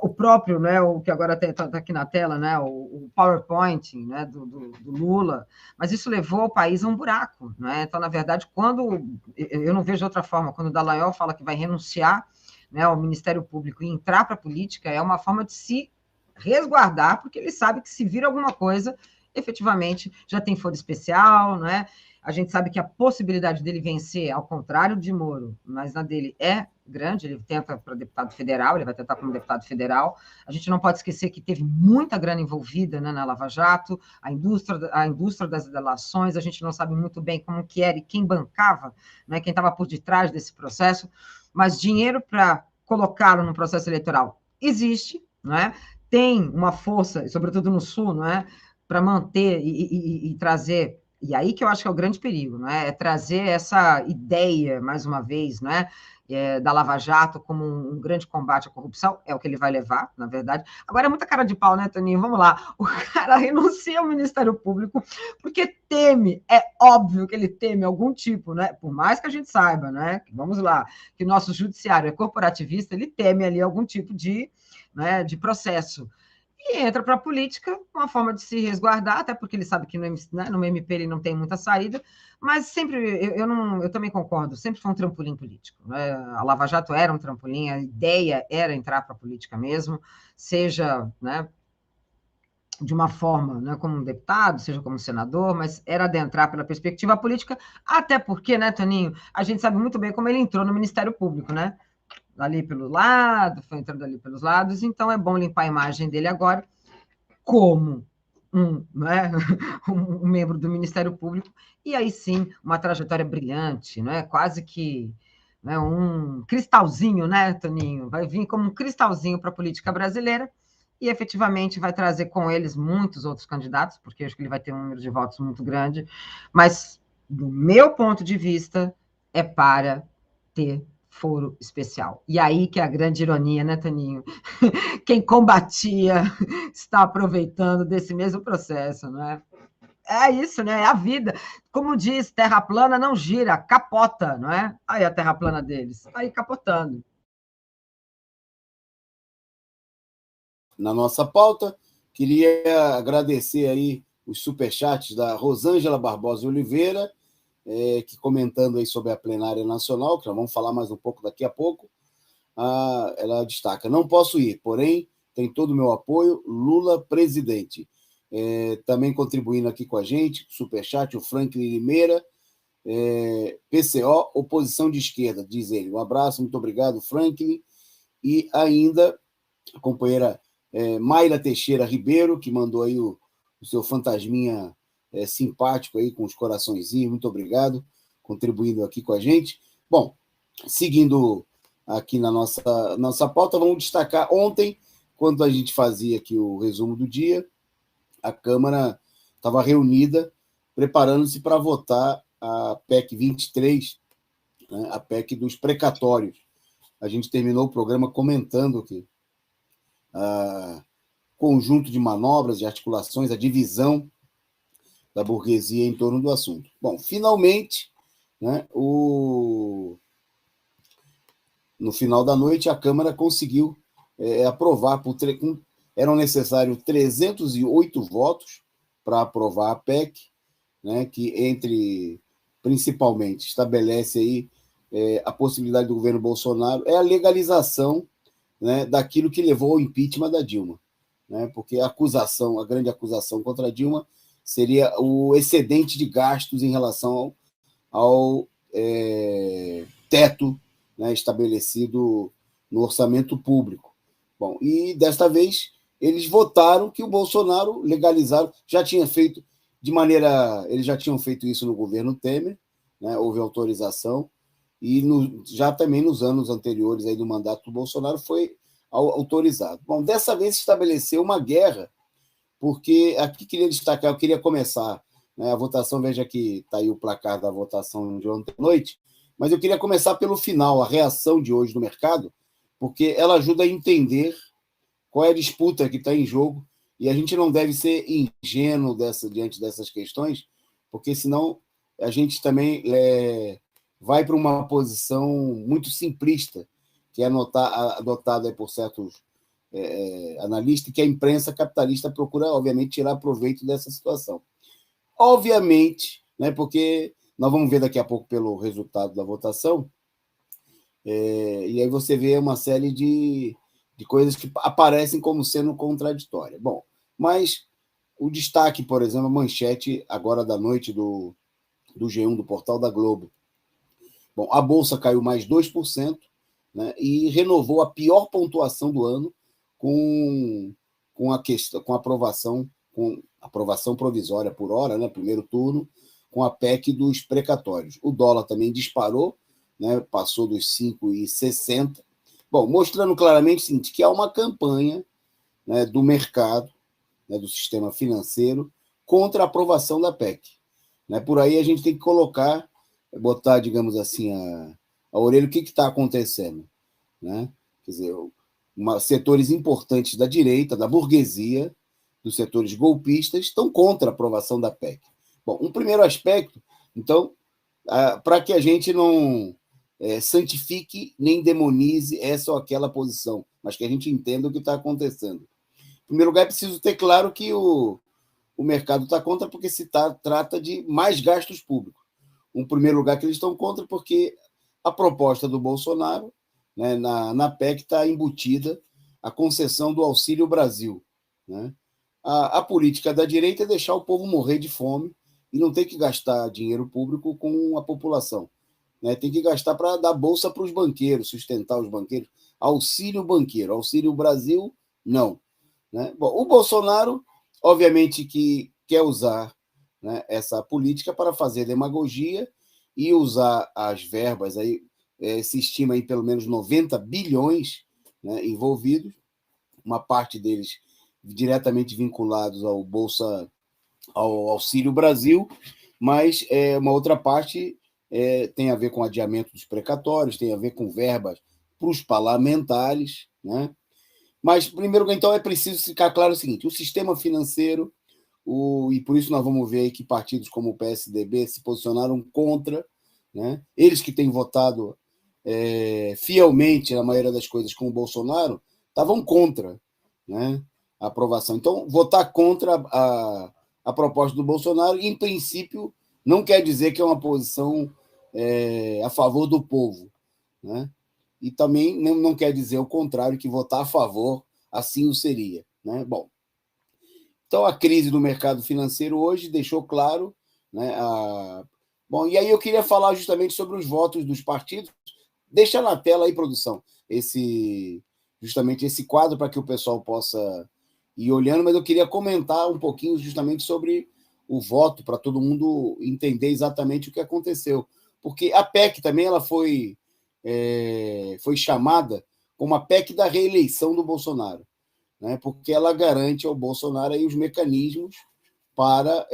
O próprio, né, o que agora está aqui na tela, né, o PowerPoint, né, do Lula, mas isso levou o país a um buraco, né? Então, na verdade, eu não vejo outra forma, quando o Dallagnol fala que vai renunciar, né, ao Ministério Público e entrar para a política, é uma forma de se resguardar, porque ele sabe que se vir alguma coisa, efetivamente já tem foro especial, né? A gente sabe que a possibilidade dele vencer, ao contrário de Moro, mas na dele é grande, ele tenta para deputado federal, ele vai tentar como deputado federal. A gente não pode esquecer que teve muita grana envolvida, né, na Lava Jato, a indústria das delações, a gente não sabe muito bem como que era e quem bancava, né, quem estava por detrás desse processo, mas dinheiro para colocá-lo no processo eleitoral existe, não é? Tem uma força, sobretudo no Sul, não é? Para manter e trazer, e aí que eu acho que é o grande perigo, não é? É trazer essa ideia, mais uma vez, não é? Da Lava Jato como um grande combate à corrupção, é o que ele vai levar, na verdade. Agora é muita cara de pau, né, Toninho? Vamos lá. O cara renuncia ao Ministério Público porque teme, é óbvio que ele teme algum tipo, né? Por mais que a gente saiba, né? Vamos lá, que o nosso judiciário é corporativista, ele teme ali algum tipo de, né, de processo. E entra para a política, uma forma de se resguardar, até porque ele sabe que no MP ele não tem muita saída, mas sempre, eu também concordo, sempre foi um trampolim político, né? A Lava Jato era um trampolim, a ideia era entrar para a política mesmo, seja, né, de uma forma, né, como um deputado, seja como senador, mas era adentrar pela perspectiva política, até porque, né, Toninho, a gente sabe muito bem como ele entrou no Ministério Público, né? Ali pelo lado, foi entrando ali pelos lados, então é bom limpar a imagem dele agora como né, um membro do Ministério Público, e aí sim, uma trajetória brilhante, né, quase que, né, um cristalzinho, né, Toninho? Vai vir como um cristalzinho para a política brasileira e efetivamente vai trazer com eles muitos outros candidatos, porque eu acho que ele vai ter um número de votos muito grande, mas, do meu ponto de vista, é para ter foro especial. E aí que é a grande ironia, né, Toninho? Quem combatia está aproveitando desse mesmo processo, não é? É isso, né? É a vida. Como diz, terra plana não gira, capota, não é? Aí a terra plana deles, aí capotando. Na nossa pauta, queria agradecer aí os superchats da Rosângela Barbosa Oliveira, que comentando aí sobre a plenária nacional, que nós vamos falar mais um pouco daqui a pouco, ela destaca: não posso ir, porém tem todo o meu apoio. Lula, presidente. Também contribuindo aqui com a gente, superchat, o Franklin Limeira, PCO, oposição de esquerda, diz ele. Um abraço, muito obrigado, Franklin. E ainda a companheira Mayra Teixeira Ribeiro, que mandou aí o seu fantasminha simpático aí com os coraçõezinhos, muito obrigado, contribuindo aqui com a gente. Bom, seguindo aqui na nossa pauta, vamos destacar ontem, quando a gente fazia aqui o resumo do dia, a Câmara estava reunida, preparando-se para votar a PEC 23, né, a PEC dos precatórios. A gente terminou o programa comentando que conjunto de manobras, de articulações, a divisão da burguesia em torno do assunto. Bom, finalmente, né, no final da noite, a Câmara conseguiu aprovar, eram necessários 308 votos para aprovar a PEC, né, que principalmente estabelece aí a possibilidade do governo Bolsonaro, a legalização, né, daquilo que levou ao impeachment da Dilma, né, porque a grande acusação contra a Dilma seria o excedente de gastos em relação ao teto, né, estabelecido no orçamento público. Bom, e desta vez eles votaram que o Bolsonaro legalizaram, eles já tinham feito isso no governo Temer, né, houve autorização, e já também nos anos anteriores aí do mandato do Bolsonaro foi autorizado. Bom, dessa vez estabeleceu uma guerra, porque aqui queria destacar, eu queria começar, né, a votação, veja que está aí o placar da votação de ontem à noite, mas eu queria começar pelo final, a reação de hoje do mercado, porque ela ajuda a entender qual é a disputa que está em jogo, e a gente não deve ser ingênuo diante dessas questões, porque senão a gente também vai para uma posição muito simplista, que é adotada por certos analistas, que a imprensa capitalista procura, obviamente, tirar proveito dessa situação. Obviamente, né, porque nós vamos ver daqui a pouco pelo resultado da votação, e aí você vê uma série de coisas que aparecem como sendo contraditórias. Bom, mas o destaque, por exemplo, a manchete agora da noite do G1, do Portal da Globo. Bom, a Bolsa caiu mais 2%, né, e renovou a pior pontuação do ano com aprovação provisória por hora, né, primeiro turno, com a PEC dos precatórios. O dólar também disparou, né, passou dos 5,60. Bom, mostrando claramente o seguinte, que há uma campanha, né, do mercado, né, do sistema financeiro, contra a aprovação da PEC. Né? Por aí a gente tem que botar, digamos assim, a orelha, o que está acontecendo. Né? Quer dizer, setores importantes da direita, da burguesia, dos setores golpistas, estão contra a aprovação da PEC. Bom, um primeiro aspecto, então, para que a gente não santifique nem demonize essa ou aquela posição, mas que a gente entenda o que está acontecendo. Em primeiro lugar, é preciso ter claro que o mercado está contra porque trata de mais gastos públicos. Em primeiro lugar, que eles estão contra porque a proposta do Bolsonaro, né, na PEC está embutida a concessão do Auxílio Brasil. Né? A política da direita é deixar o povo morrer de fome e não ter que gastar dinheiro público com a população. Né? Tem que gastar para dar bolsa para os banqueiros, sustentar os banqueiros. Auxílio banqueiro, Auxílio Brasil, não. Né? Bom, o Bolsonaro, obviamente, que quer usar, né, essa política para fazer demagogia e usar as verbas, aí, se estima em pelo menos 90 bilhões, né, envolvidos, uma parte deles diretamente vinculados ao Auxílio Brasil, mas uma outra parte tem a ver com adiamento dos precatórios, tem a ver com verbas para os parlamentares, né? Mas, primeiro, então, é preciso ficar claro o seguinte, o sistema financeiro, e por isso nós vamos ver aí que partidos como o PSDB se posicionaram contra, né? Eles que têm votado fielmente, na maioria das coisas, com o Bolsonaro, estavam contra, né, a aprovação. Então, votar contra a proposta do Bolsonaro, em princípio, não quer dizer que é uma posição a favor do povo, né? E também não quer dizer o contrário, que votar a favor assim o seria, né? Bom, então a crise do mercado financeiro hoje deixou claro, né? Bom, e aí eu queria falar justamente sobre os votos dos partidos. Deixa na tela aí, produção, justamente esse quadro para que o pessoal possa ir olhando, mas eu queria comentar um pouquinho justamente sobre o voto, para todo mundo entender exatamente o que aconteceu. Porque a PEC também ela foi chamada como a PEC da reeleição do Bolsonaro, né? Porque ela garante ao Bolsonaro aí os mecanismos para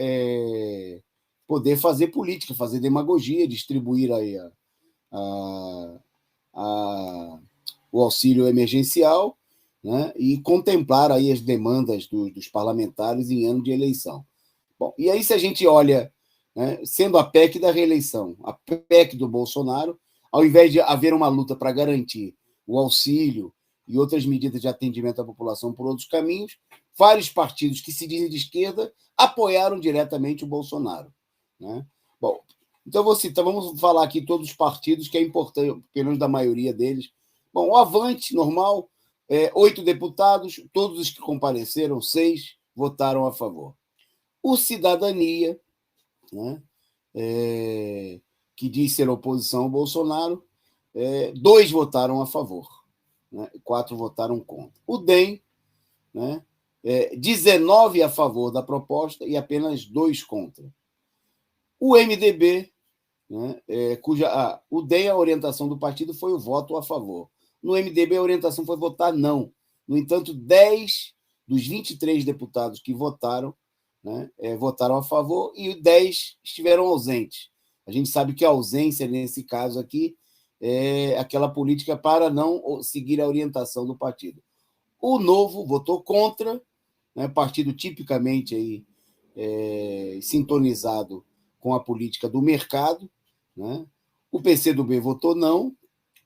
poder fazer política, fazer demagogia, distribuir aí o auxílio emergencial, né? E contemplar aí as demandas dos parlamentares em ano de eleição. Bom, e aí se a gente olha, né, sendo a PEC da reeleição, a PEC do Bolsonaro, ao invés de haver uma luta para garantir o auxílio e outras medidas de atendimento à população por outros caminhos, vários partidos que se dizem de esquerda apoiaram diretamente o Bolsonaro, né? Bom, então vamos falar aqui todos os partidos, que é importante, pelo menos da maioria deles. Bom, o Avante, normal, 8 deputados, todos os que compareceram, 6 votaram a favor. O Cidadania, né, que diz ser oposição ao Bolsonaro, 2 votaram a favor, né, 4 votaram contra. O DEM, né, 19 a favor da proposta e apenas 2 contra. O MDB, né, o DEM, a orientação do partido foi o voto a favor. No MDB, a orientação foi votar não. No entanto, 10 dos 23 deputados que votaram, né, votaram a favor e 10 estiveram ausentes. A gente sabe que a ausência, nesse caso aqui, é aquela política para não seguir a orientação do partido. O Novo votou contra, né, partido tipicamente aí, sintonizado com a política do mercado, né? O PCdoB votou não,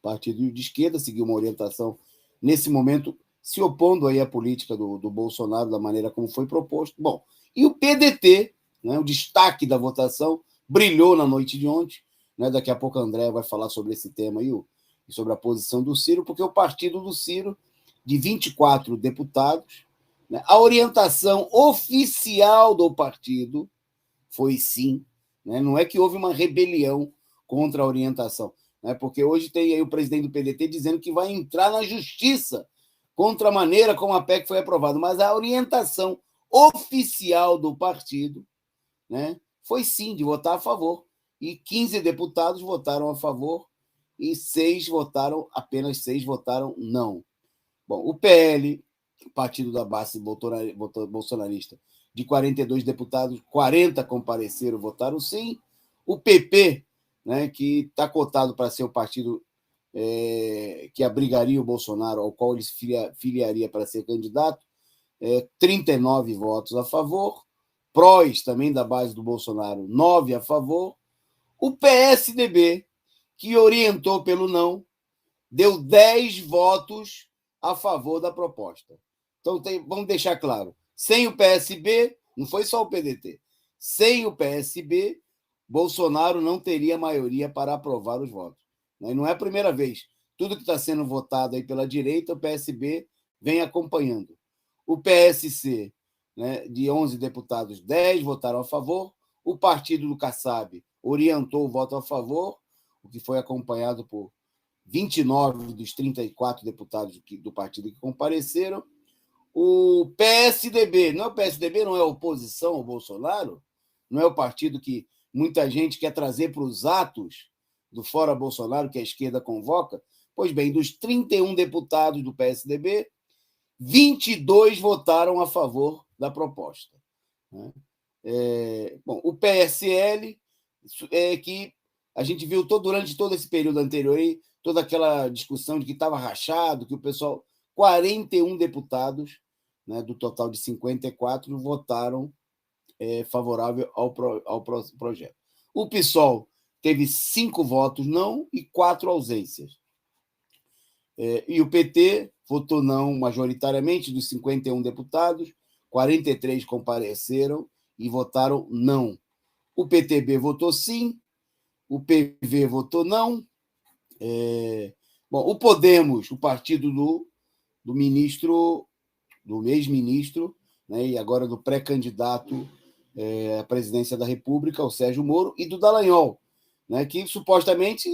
partido de esquerda, seguiu uma orientação, nesse momento, se opondo aí à política do Bolsonaro, da maneira como foi proposto. Bom, e o PDT, né, o destaque da votação, brilhou na noite de ontem, né? Daqui a pouco a Andréa vai falar sobre esse tema aí, sobre a posição do Ciro, porque o partido do Ciro, de 24 deputados, né, a orientação oficial do partido foi sim, né? Não é que houve uma rebelião contra a orientação, né? Porque hoje tem aí o presidente do PDT dizendo que vai entrar na justiça contra a maneira como a PEC foi aprovada, mas a orientação oficial do partido, né, foi sim de votar a favor. E 15 deputados votaram a favor e apenas 6 votaram não. Bom, o PL, partido da base bolsonarista, de 42 deputados, 40 compareceram, votaram sim. O PP, né, que está cotado para ser o partido que abrigaria o Bolsonaro, ao qual ele se filiaria para ser candidato, 39 votos a favor. PROS, também da base do Bolsonaro, 9 a favor. O PSDB, que orientou pelo não, deu 10 votos a favor da proposta. Então, vamos deixar claro, sem o PSB, não foi só o PDT, sem o PSB, Bolsonaro não teria maioria para aprovar os votos. E não é a primeira vez. Tudo que está sendo votado aí pela direita, o PSB vem acompanhando. O PSC, né, de 11 deputados, 10 votaram a favor. O partido do Kassab orientou o voto a favor, o que foi acompanhado por 29 dos 34 deputados do partido que compareceram. O PSDB, o PSDB não é oposição ao Bolsonaro, não é o partido que muita gente quer trazer para os atos do Fora Bolsonaro, que a esquerda convoca. Pois bem, dos 31 deputados do PSDB, 22 votaram a favor da proposta, né? Bom, o PSL, que a gente viu durante todo esse período anterior, aí, toda aquela discussão de que estava rachado, que o pessoal... 41 deputados, né, do total de 54, votaram favorável ao projeto. O PSOL teve 5 votos não e 4 ausências. E o PT votou não majoritariamente, dos 51 deputados, 43 compareceram e votaram não. O PTB votou sim, o PV votou não. Bom, o Podemos, o partido do ministro do ex-ministro, né, e agora do pré-candidato à presidência da República, o Sérgio Moro, e do Dallagnol, né, que supostamente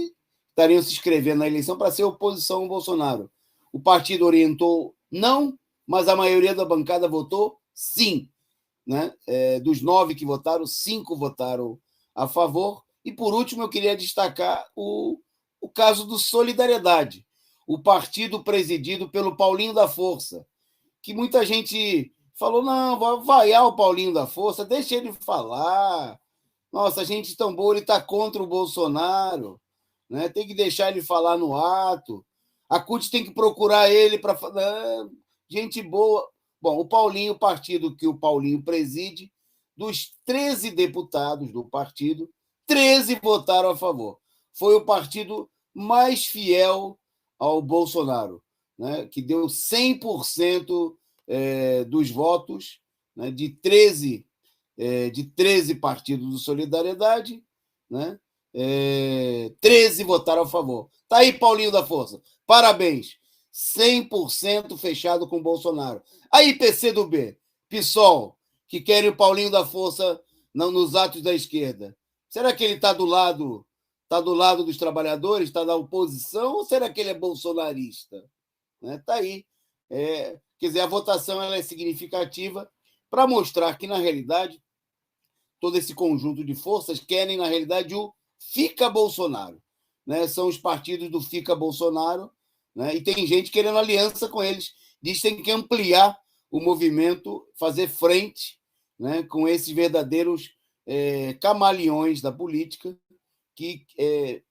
estariam se inscrevendo na eleição para ser oposição ao Bolsonaro. O partido orientou não, mas a maioria da bancada votou sim. Né? Dos 9 que votaram, 5 votaram a favor. E, por último, eu queria destacar o caso do Solidariedade, o partido presidido pelo Paulinho da Força, que muita gente falou, não, vai vaiar o Paulinho da Força, deixa ele falar. Nossa, a gente tão boa, ele está contra o Bolsonaro, né? Tem que deixar ele falar no ato. A CUT tem que procurar ele para falar. Gente boa. Bom, o partido que o Paulinho preside, dos 13 deputados do partido, 13 votaram a favor. Foi o partido mais fiel ao Bolsonaro, né? Que deu 100% dos votos, né? de 13 partidos do Solidariedade, né? 13 votaram a favor. Tá aí, Paulinho da Força. Parabéns. 100% fechado com o Bolsonaro. Aí, PCdoB, PSOL, que querem o Paulinho da Força nos atos da esquerda. Será que ele está do lado dos trabalhadores, está na oposição, ou será que ele é bolsonarista? Está aí. Quer dizer, a votação ela é significativa para mostrar que, na realidade, todo esse conjunto de forças querem, na realidade, o Fica Bolsonaro. Né? São os partidos do Fica Bolsonaro, né? E tem gente querendo aliança com eles. Diz que tem que ampliar o movimento, fazer frente, né? Com esses verdadeiros camaleões da política que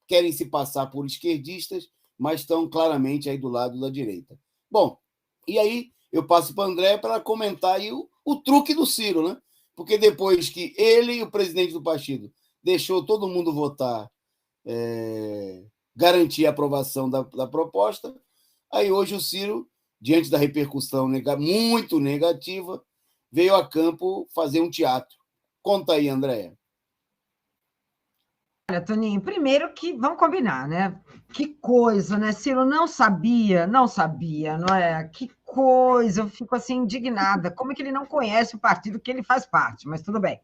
querem se passar por esquerdistas, mas estão claramente aí do lado da direita. Bom, e aí eu passo para o André para comentar aí o truque do Ciro, né? Porque depois que ele e o presidente do partido deixou todo mundo votar, garantir a aprovação da proposta, aí hoje o Ciro, diante da repercussão muito negativa, veio a campo fazer um teatro. Conta aí, Andréa. Olha, Toninho, primeiro que vamos combinar, né? Que coisa, né? Ciro não sabia, não é? Que coisa, eu fico assim indignada. Como é que ele não conhece o partido que ele faz parte? Mas tudo bem,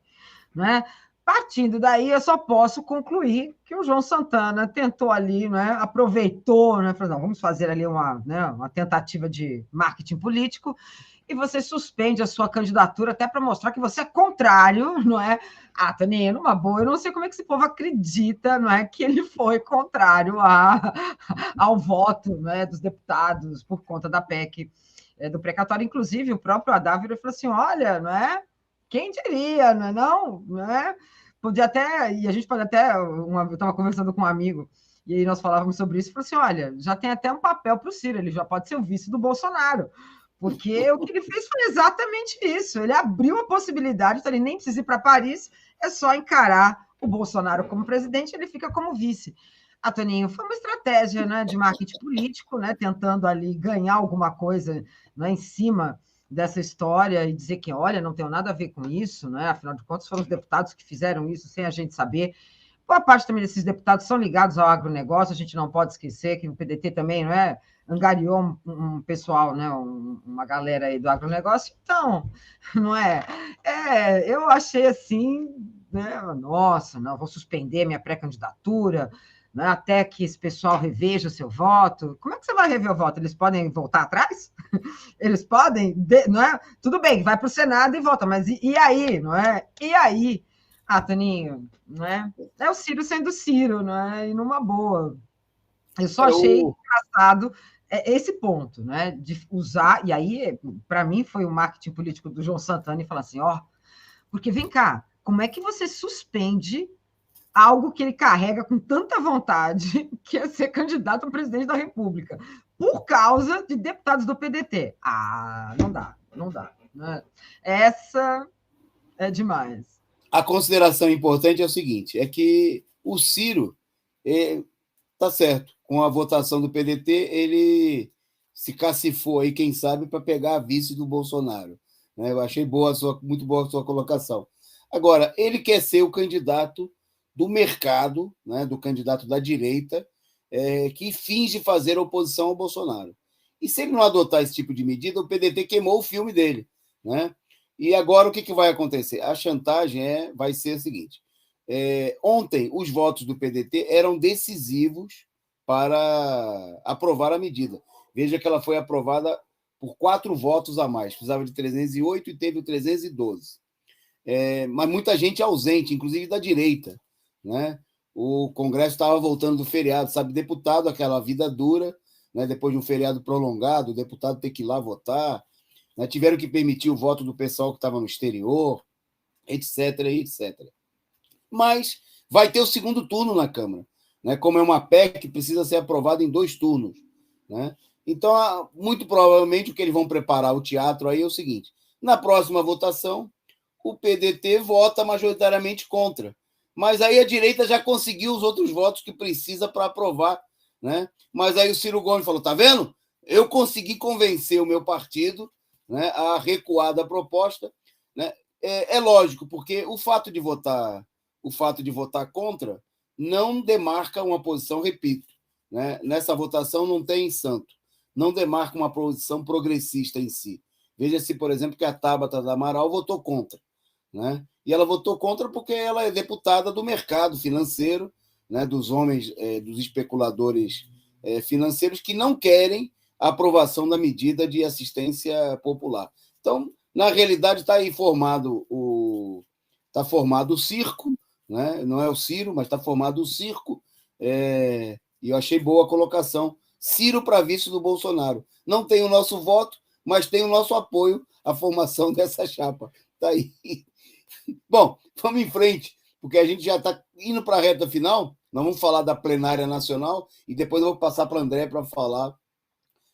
né? Partindo daí, eu só posso concluir que o João Santana tentou ali, né? Aproveitou, né? Falou, não, vamos fazer ali uma tentativa de marketing político e você suspende a sua candidatura até para mostrar que você é contrário, não é? Ah, Toninho, numa boa, eu não sei como é que esse povo acredita, não é, que ele foi contrário ao voto, né, dos deputados por conta da PEC do precatório. Inclusive, o próprio Haddad falou assim, olha, não é? Quem diria, não é não? Não é? Podia até, e a gente pode até, eu estava conversando com um amigo, e aí nós falávamos sobre isso, e falou assim, olha, já tem até um papel para o Ciro, ele já pode ser o vice do Bolsonaro, porque o que ele fez foi exatamente isso, ele abriu a possibilidade, então ele nem precisa ir para Paris, é só encarar o Bolsonaro como presidente, ele fica como vice. Toninho, foi uma estratégia, né, de marketing político, né, tentando ali ganhar alguma coisa, né, em cima dessa história e dizer que, olha, não tem nada a ver com isso, né? Afinal de contas, foram os deputados que fizeram isso sem a gente saber. Boa parte também desses deputados são ligados ao agronegócio, a gente não pode esquecer que o PDT também, não é? Angariou um pessoal, né? Uma galera aí do agronegócio, então, não é? Eu achei assim, né? Nossa, não, vou suspender minha pré-candidatura, né, até que esse pessoal reveja o seu voto. Como é que você vai rever o voto? Eles podem voltar atrás? Eles podem, não é? Tudo bem, vai para o Senado e volta, mas e aí, não é? E aí? Toninho, não é? É o Ciro sendo Ciro, não é? E numa boa. Eu só achei engraçado esse ponto, né? De usar, e aí, para mim, foi o marketing político do João Santana e falar assim, porque vem cá, como é que você suspende algo que ele carrega com tanta vontade, que é ser candidato a presidente da República, por causa de deputados do PDT? Não dá. Né? Essa é demais. A consideração importante é o seguinte, é que o Ciro está certo, com a votação do PDT, ele se cacifou aí, quem sabe, para pegar a vice do Bolsonaro. Né? Eu achei muito boa a sua colocação. Agora, ele quer ser o candidato do mercado, né, do candidato da direita, que finge fazer oposição ao Bolsonaro. E se ele não adotar esse tipo de medida, o PDT queimou o filme dele, né? E agora o que vai acontecer? A chantagem vai ser a seguinte: ontem os votos do PDT eram decisivos para aprovar a medida. Veja que ela foi aprovada por 4 votos a mais, precisava de 308 e teve o 312. Mas muita gente ausente, inclusive da direita, né? O Congresso estava voltando do feriado, sabe? Deputado, aquela vida dura, né? Depois de um feriado prolongado, o deputado tem que ir lá votar, né? Tiveram que permitir o voto do pessoal que estava no exterior, etc, etc. Mas vai ter o segundo turno na Câmara, né? Como é uma PEC que precisa ser aprovada em 2 turnos, né? Então, muito provavelmente, o que eles vão preparar o teatro aí é o seguinte: na próxima votação, o PDT vota majoritariamente contra. Mas aí a direita já conseguiu os outros votos que precisa para aprovar, né? Mas aí o Ciro Gomes falou: tá vendo? Eu consegui convencer o meu partido, né, a recuar da proposta, né? É lógico, porque o fato de votar contra não demarca uma posição, repito, né? Nessa votação não tem santo, não demarca uma posição progressista em si. Veja-se, por exemplo, que a Tabata do Amaral votou contra, né? E ela votou contra porque ela é deputada do mercado financeiro, né? Dos homens, dos especuladores financeiros que não querem a aprovação da medida de assistência popular. Então, na realidade, está aí formado o circo, né? Não é o Ciro, mas está formado o circo, e eu achei boa a colocação. Ciro para vice do Bolsonaro. Não tem o nosso voto, mas tem o nosso apoio à formação dessa chapa. Está aí. Bom, vamos em frente, porque a gente já está indo para a reta final. Nós vamos falar da plenária nacional e depois eu vou passar para o André para falar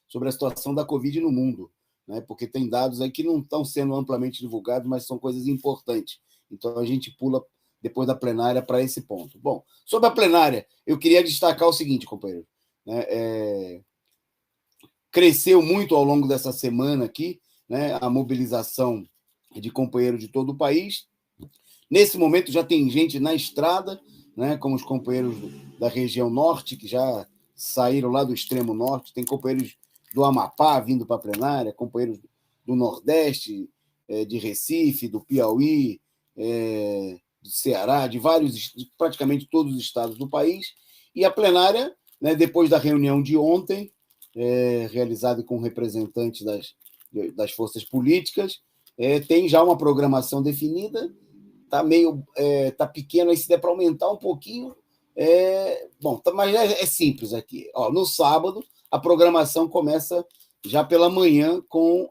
sobre a situação da Covid no mundo, né? Porque tem dados aí que não estão sendo amplamente divulgados, mas são coisas importantes. Então a gente pula depois da plenária para esse ponto. Bom, sobre a plenária, eu queria destacar o seguinte, companheiro, né? Cresceu muito ao longo dessa semana aqui, né, a mobilização de companheiros de todo o país. Nesse momento já tem gente na estrada, né, como os companheiros da região norte, que já saíram lá do extremo norte, tem companheiros do Amapá vindo para a plenária, companheiros do Nordeste, de Recife, do Piauí, do Ceará, de praticamente todos os estados do país. E a plenária, né, depois da reunião de ontem, realizada com representantes das forças políticas, tem já uma programação definida. Tá pequeno, aí se der para aumentar um pouquinho, mas é simples aqui. Ó, no sábado, a programação começa já pela manhã com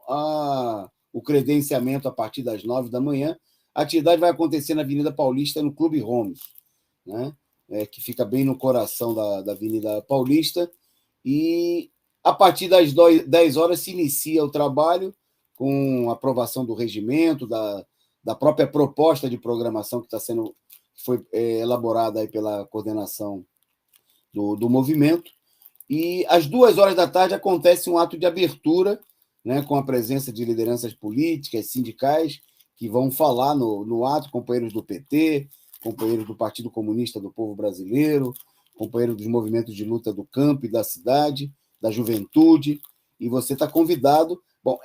o credenciamento a partir das 9 da manhã. A atividade vai acontecer na Avenida Paulista, no Clube Holmes, né? Que fica bem no coração da Avenida Paulista. E a partir das 10 horas se inicia o trabalho com a aprovação do regimento, da própria proposta de programação que foi elaborada aí pela coordenação do movimento. E às 2 horas da tarde acontece um ato de abertura, né, com a presença de lideranças políticas, sindicais, que vão falar no ato, companheiros do PT, companheiros do Partido Comunista do Povo Brasileiro, companheiros dos movimentos de luta do campo e da cidade, da juventude, e você está convidado. Bom,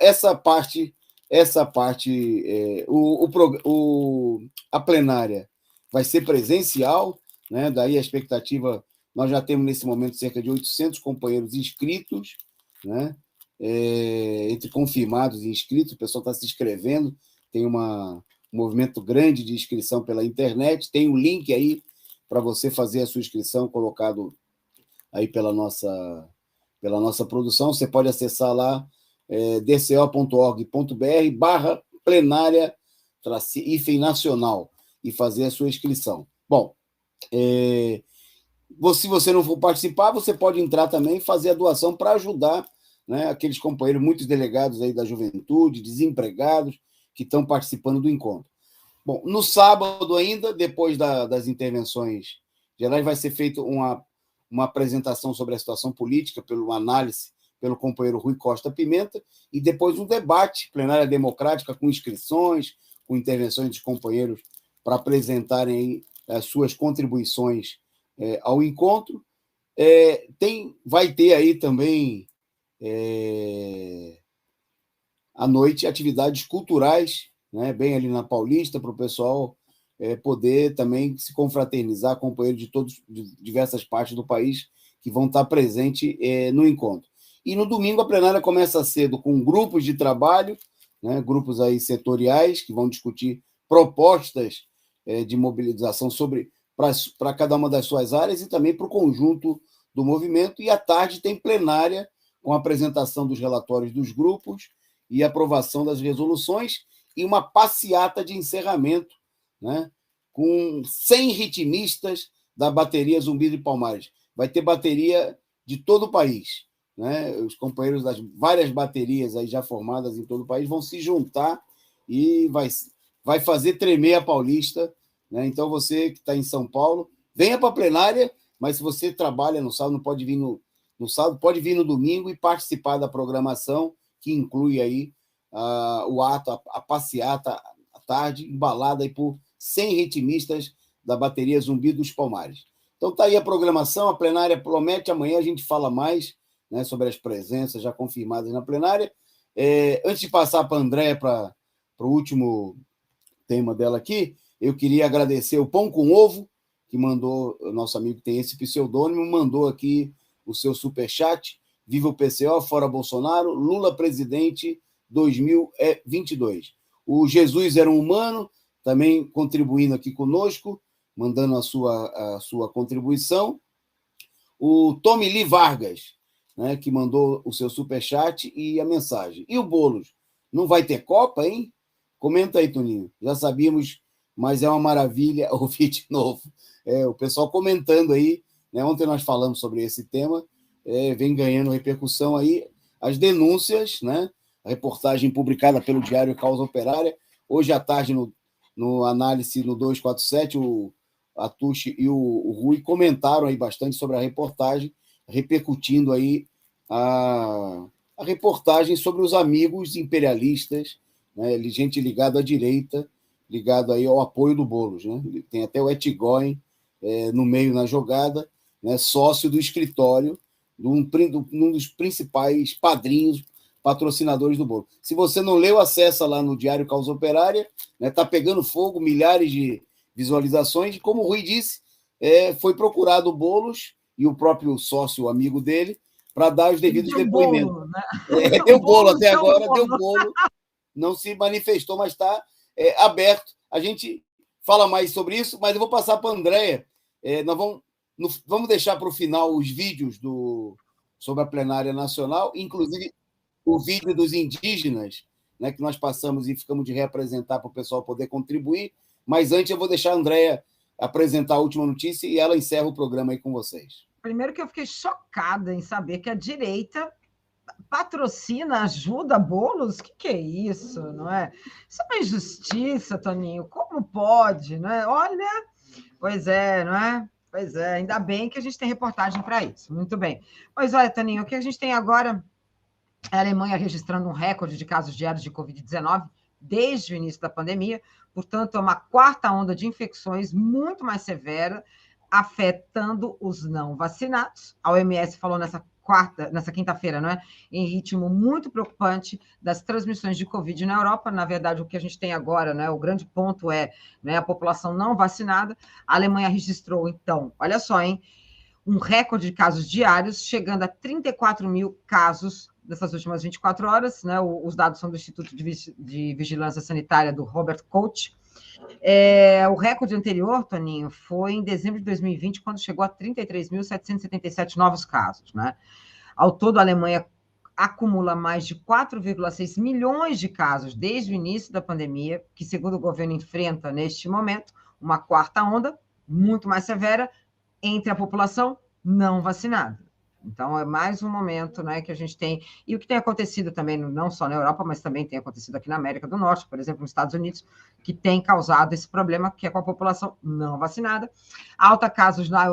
a plenária vai ser presencial, né? Daí a expectativa, nós já temos nesse momento cerca de 800 companheiros inscritos, né? Entre confirmados e inscritos, o pessoal está se inscrevendo, tem um movimento grande de inscrição pela internet, tem um link aí para você fazer a sua inscrição, colocado aí pela nossa produção. Você pode acessar lá, dco.org.br/plenária-nacional e fazer a sua inscrição. Bom, se você não for participar, você pode entrar também e fazer a doação para ajudar, né, aqueles companheiros, muitos delegados aí da juventude, desempregados, que estão participando do encontro. Bom, no sábado ainda, depois das intervenções gerais, vai ser feita uma apresentação sobre a situação política, uma análise pelo companheiro Rui Costa Pimenta, e depois um debate, plenária democrática, com inscrições, com intervenções dos companheiros para apresentarem aí as suas contribuições ao encontro. Vai ter aí também à noite atividades culturais, né, bem ali na Paulista, para o pessoal poder também se confraternizar, companheiros de diversas partes do país que vão estar presentes no encontro. E no domingo a plenária começa cedo com grupos de trabalho, né, grupos aí setoriais que vão discutir propostas de mobilização para cada uma das suas áreas e também para o conjunto do movimento. E à tarde tem plenária com a apresentação dos relatórios dos grupos e aprovação das resoluções e uma passeata de encerramento, né, com 100 ritmistas da bateria Zumbi de Palmares. Vai ter bateria de todo o país, né? Os companheiros das várias baterias aí já formadas em todo o país vão se juntar e vai fazer tremer a Paulista, né? Então, você que está em São Paulo, venha para a plenária, mas se você trabalha no sábado, não pode vir no sábado, pode vir no domingo e participar da programação, que inclui aí o ato, a passeata à tarde, embalada aí por 100 ritmistas da bateria Zumbi dos Palmares. Então está aí a programação, a plenária promete, amanhã a gente fala mais, né, sobre as presenças já confirmadas na plenária. Antes de passar para a Andréia para o último tema dela aqui, eu queria agradecer o Pão com Ovo, que mandou, o nosso amigo que tem esse pseudônimo, mandou aqui o seu superchat. Viva o PCO, fora Bolsonaro, Lula presidente 2022. O Jesus Era um Humano, também contribuindo aqui conosco, mandando a sua contribuição. O Tommy Lee Vargas, né, que mandou o seu superchat e a mensagem. E o Boulos? Não vai ter Copa, hein? Comenta aí, Toninho. Já sabíamos, mas é uma maravilha ouvir de novo. O pessoal comentando aí, né? Ontem nós falamos sobre esse tema, vem ganhando repercussão aí, as denúncias, né? A reportagem publicada pelo Diário Causa Operária. Hoje à tarde, no análise no 247, o Atushi e o Rui comentaram aí bastante sobre a reportagem, repercutindo aí a reportagem sobre os amigos imperialistas, né? Gente ligada à direita, ligado aí ao apoio do Boulos, né? Tem até o Etgoin no meio na jogada, né? Sócio do escritório de um dos principais padrinhos, patrocinadores do Boulos. Se você não leu, acessa lá no Diário Causa Operária, né? Tá pegando fogo, milhares de visualizações, e como o Rui disse, foi procurado o Boulos e o próprio sócio, amigo dele, para dar os devidos depoimentos. Bolo, né? Deu bolo até agora, deu bolo, não se manifestou, mas está aberto. A gente fala mais sobre isso, mas eu vou passar para a Andréia. Nós vamos deixar para o final os vídeos sobre a plenária nacional, inclusive o vídeo dos indígenas, né, que nós passamos e ficamos de reapresentar para o pessoal poder contribuir. Mas antes eu vou deixar a Andréia apresentar a última notícia e ela encerra o programa aí com vocês. Primeiro que eu fiquei chocada em saber que a direita patrocina, ajuda Boulos. Que é isso, não é? Isso é uma injustiça, Toninho. Como pode, não é? Olha, pois é, não é? Pois é, ainda bem que a gente tem reportagem para isso. Muito bem. Pois olha, Toninho, o que a gente tem agora é a Alemanha registrando um recorde de casos diários de Covid-19 desde o início da pandemia. Portanto, é uma quarta onda de infecções muito mais severa, afetando os não vacinados. A OMS falou nessa quinta-feira, não é? Em ritmo muito preocupante das transmissões de Covid na Europa. Na verdade, o que a gente tem agora, né, o grande ponto né, a população não vacinada. A Alemanha registrou, então, olha só, hein, um recorde de casos diários, chegando a 34 mil casos dessas últimas 24 horas, né? Os dados são do Instituto de Vigilância Sanitária do Robert Koch. O recorde anterior, Toninho, foi em dezembro de 2020, quando chegou a 33.777 novos casos, né? Ao todo, a Alemanha acumula mais de 4,6 milhões de casos desde o início da pandemia, que, segundo o governo, enfrenta, neste momento, uma quarta onda, muito mais severa, entre a população não vacinada. Então, é mais um momento, né, que a gente tem... E o que tem acontecido também, não só na Europa, mas também tem acontecido aqui na América do Norte, por exemplo, nos Estados Unidos, que tem causado esse problema, que é com a população não vacinada. A alta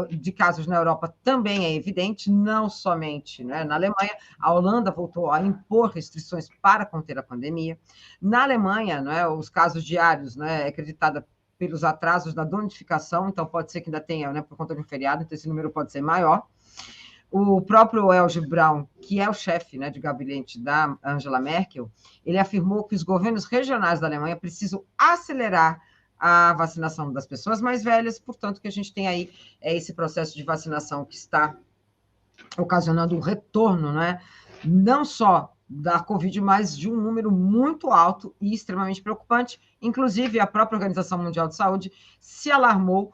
de casos na Europa também é evidente, não somente, né, na Alemanha. A Holanda voltou a impor restrições para conter a pandemia. Na Alemanha, né, os casos diários, né, é acreditada pelos atrasos da notificação, então pode ser que ainda tenha, né, por conta de um feriado, então esse número pode ser maior. O próprio Elge Braun, que é o chefe, né, de gabinete da Angela Merkel, ele afirmou que os governos regionais da Alemanha precisam acelerar a vacinação das pessoas mais velhas, portanto, que a gente tem aí esse processo de vacinação que está ocasionando um retorno, né, não só da Covid, mas de um número muito alto e extremamente preocupante. Inclusive, a própria Organização Mundial de Saúde se alarmou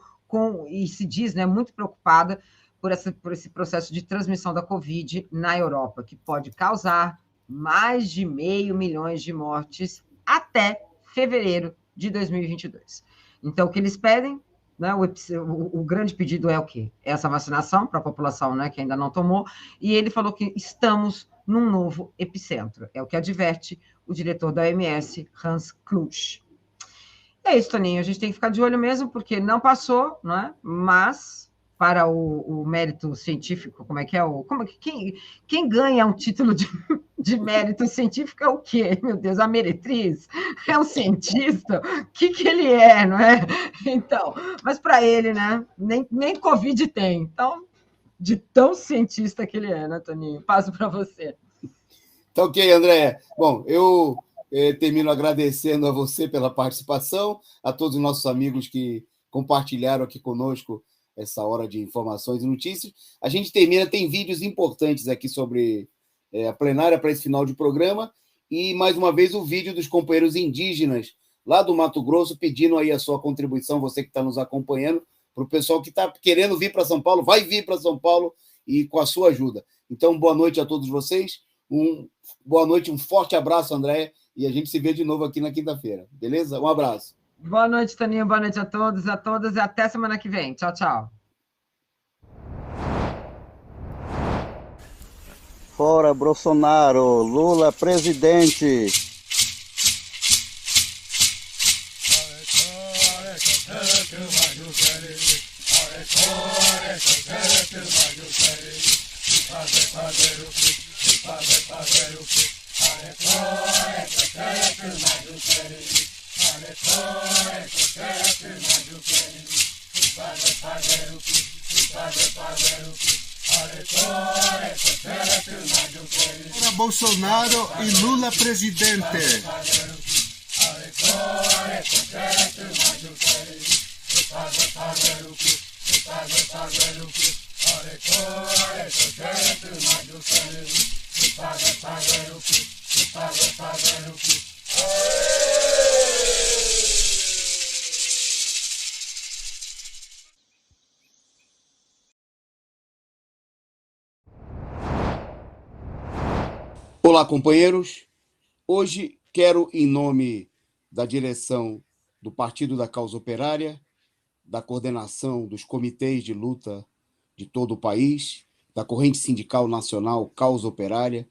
e se diz, né, muito preocupada por esse processo de transmissão da Covid na Europa, que pode causar mais de 500 mil de mortes até fevereiro de 2022. Então, o que eles pedem, né, o grande pedido é o quê? Essa vacinação para a população, né, que ainda não tomou, e ele falou que estamos num novo epicentro. É o que adverte o diretor da OMS, Hans Kluge. É isso, Toninho, a gente tem que ficar de olho mesmo, porque não passou, não é? Mas para o mérito científico, como é que é? Quem ganha um título de mérito científico é o quê? Meu Deus, a meretriz? É um cientista? O que ele é, não é? Então, mas para ele, né? Nem Covid tem. Então, de tão cientista que ele é, né, Toninho? Passo para você. Tá ok, André. Bom, eu termino agradecendo a você pela participação, a todos os nossos amigos que compartilharam aqui conosco essa hora de informações e notícias. A gente termina, tem vídeos importantes aqui sobre a plenária para esse final de programa, e, mais uma vez, o vídeo dos companheiros indígenas lá do Mato Grosso, pedindo aí a sua contribuição, você que está nos acompanhando, para o pessoal que está querendo vir para São Paulo, vai vir para São Paulo e com a sua ajuda. Então, boa noite a todos vocês, boa noite, um forte abraço, André, e a gente se vê de novo aqui na quinta-feira, beleza? Um abraço. Boa noite, Toninho, boa noite a todos e a todas, e até semana que vem. Tchau, tchau. Fora Bolsonaro, Lula presidente. Fora Bolsonaro e Lula presidente. Olá, companheiros. Hoje quero, em nome da direção do Partido da Causa Operária, da coordenação dos comitês de luta de todo o país, da Corrente Sindical Nacional Causa Operária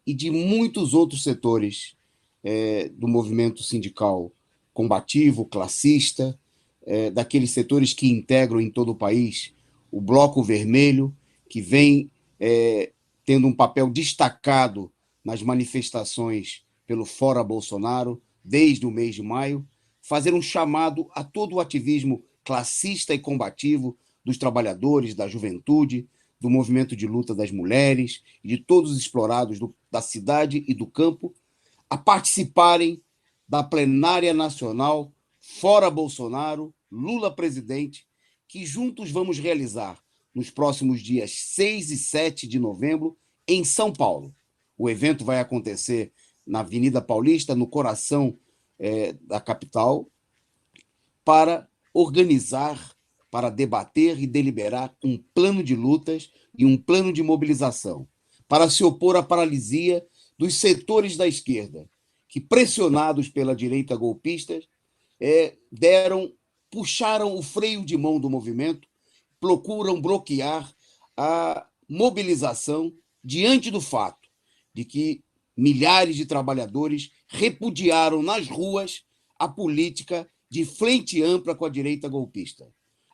e de muitos outros setores do movimento sindical combativo, classista, daqueles setores que integram em todo o país o Bloco Vermelho, que vem tendo um papel destacado nas manifestações pelo Fora Bolsonaro, desde o mês de maio, fazer um chamado a todo o ativismo classista e combativo dos trabalhadores, da juventude, do movimento de luta das mulheres e de todos os explorados da cidade e do campo, a participarem da plenária nacional Fora Bolsonaro, Lula presidente, que juntos vamos realizar nos próximos dias 6 e 7 de novembro em São Paulo. O evento vai acontecer na Avenida Paulista, no coração da capital, para organizar, para debater e deliberar um plano de lutas e um plano de mobilização, para se opor à paralisia dos setores da esquerda, que, pressionados pela direita golpista, puxaram o freio de mão do movimento, procuram bloquear a mobilização diante do fato de que milhares de trabalhadores repudiaram nas ruas a política de frente ampla com a direita golpista,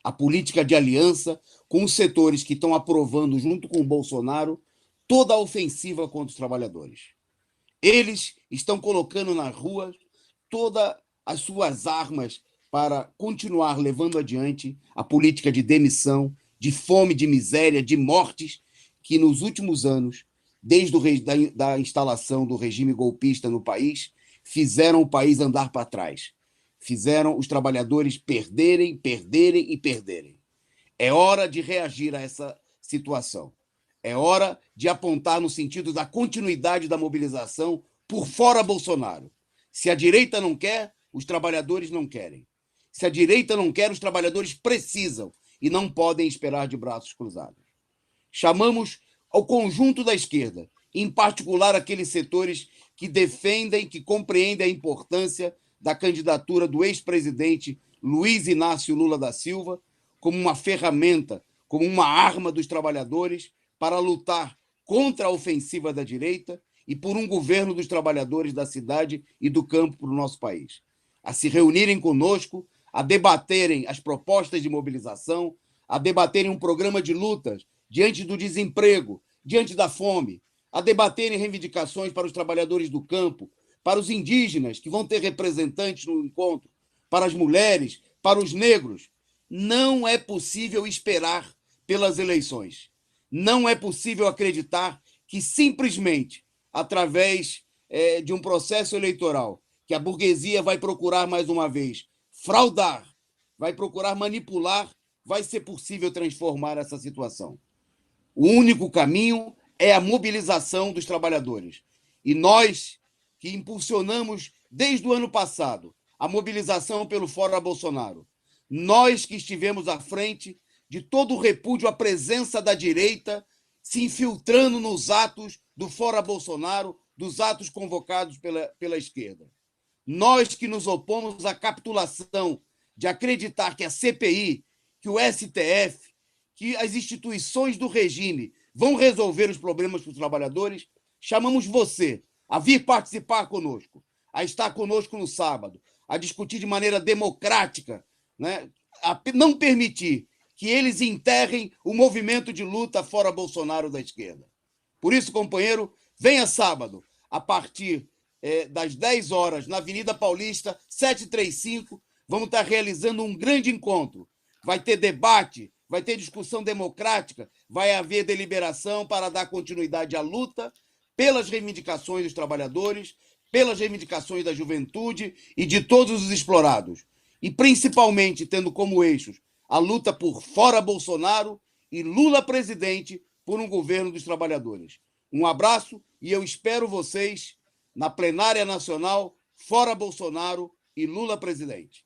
a política de aliança com os setores que estão aprovando, junto com o Bolsonaro, toda a ofensiva contra os trabalhadores. Eles estão colocando nas ruas todas as suas armas para continuar levando adiante a política de demissão, de fome, de miséria, de mortes, que nos últimos anos, desde da instalação do regime golpista no país, fizeram o país andar para trás. Fizeram os trabalhadores perderem, perderem e perderem. É hora de reagir a essa situação. É hora de apontar no sentido da continuidade da mobilização por fora Bolsonaro. Se a direita não quer, os trabalhadores não querem. Se a direita não quer, os trabalhadores precisam e não podem esperar de braços cruzados. Chamamos ao conjunto da esquerda, em particular aqueles setores que defendem, que compreendem a importância da candidatura do ex-presidente Luiz Inácio Lula da Silva como uma ferramenta, como uma arma dos trabalhadores para lutar contra a ofensiva da direita e por um governo dos trabalhadores da cidade e do campo para o nosso país. A se reunirem conosco, a debaterem as propostas de mobilização, a debaterem um programa de lutas diante do desemprego, diante da fome, a debaterem reivindicações para os trabalhadores do campo, para os indígenas, que vão ter representantes no encontro, para as mulheres, para os negros. Não é possível esperar pelas eleições. Não é possível acreditar que simplesmente, através de um processo eleitoral, que a burguesia vai procurar mais uma vez fraudar, vai procurar manipular, vai ser possível transformar essa situação. O único caminho é a mobilização dos trabalhadores. E nós, que impulsionamos desde o ano passado a mobilização pelo Fora Bolsonaro, nós que estivemos à frente de todo o repúdio à presença da direita se infiltrando nos atos do Fora Bolsonaro, dos atos convocados pela esquerda. Nós que nos opomos à capitulação de acreditar que a CPI, que o STF, que as instituições do regime vão resolver os problemas dos trabalhadores, chamamos você a vir participar conosco, a estar conosco no sábado, a discutir de maneira democrática, né? A não permitir que eles enterrem o movimento de luta fora Bolsonaro da esquerda. Por isso, companheiro, venha sábado, a partir das 10 horas, na Avenida Paulista, 735, vamos estar realizando um grande encontro. Vai ter debate, vai ter discussão democrática, vai haver deliberação para dar continuidade à luta pelas reivindicações dos trabalhadores, pelas reivindicações da juventude e de todos os explorados. E principalmente tendo como eixos a luta por fora Bolsonaro e Lula presidente por um governo dos trabalhadores. Um abraço e eu espero vocês na plenária nacional Fora Bolsonaro e Lula presidente.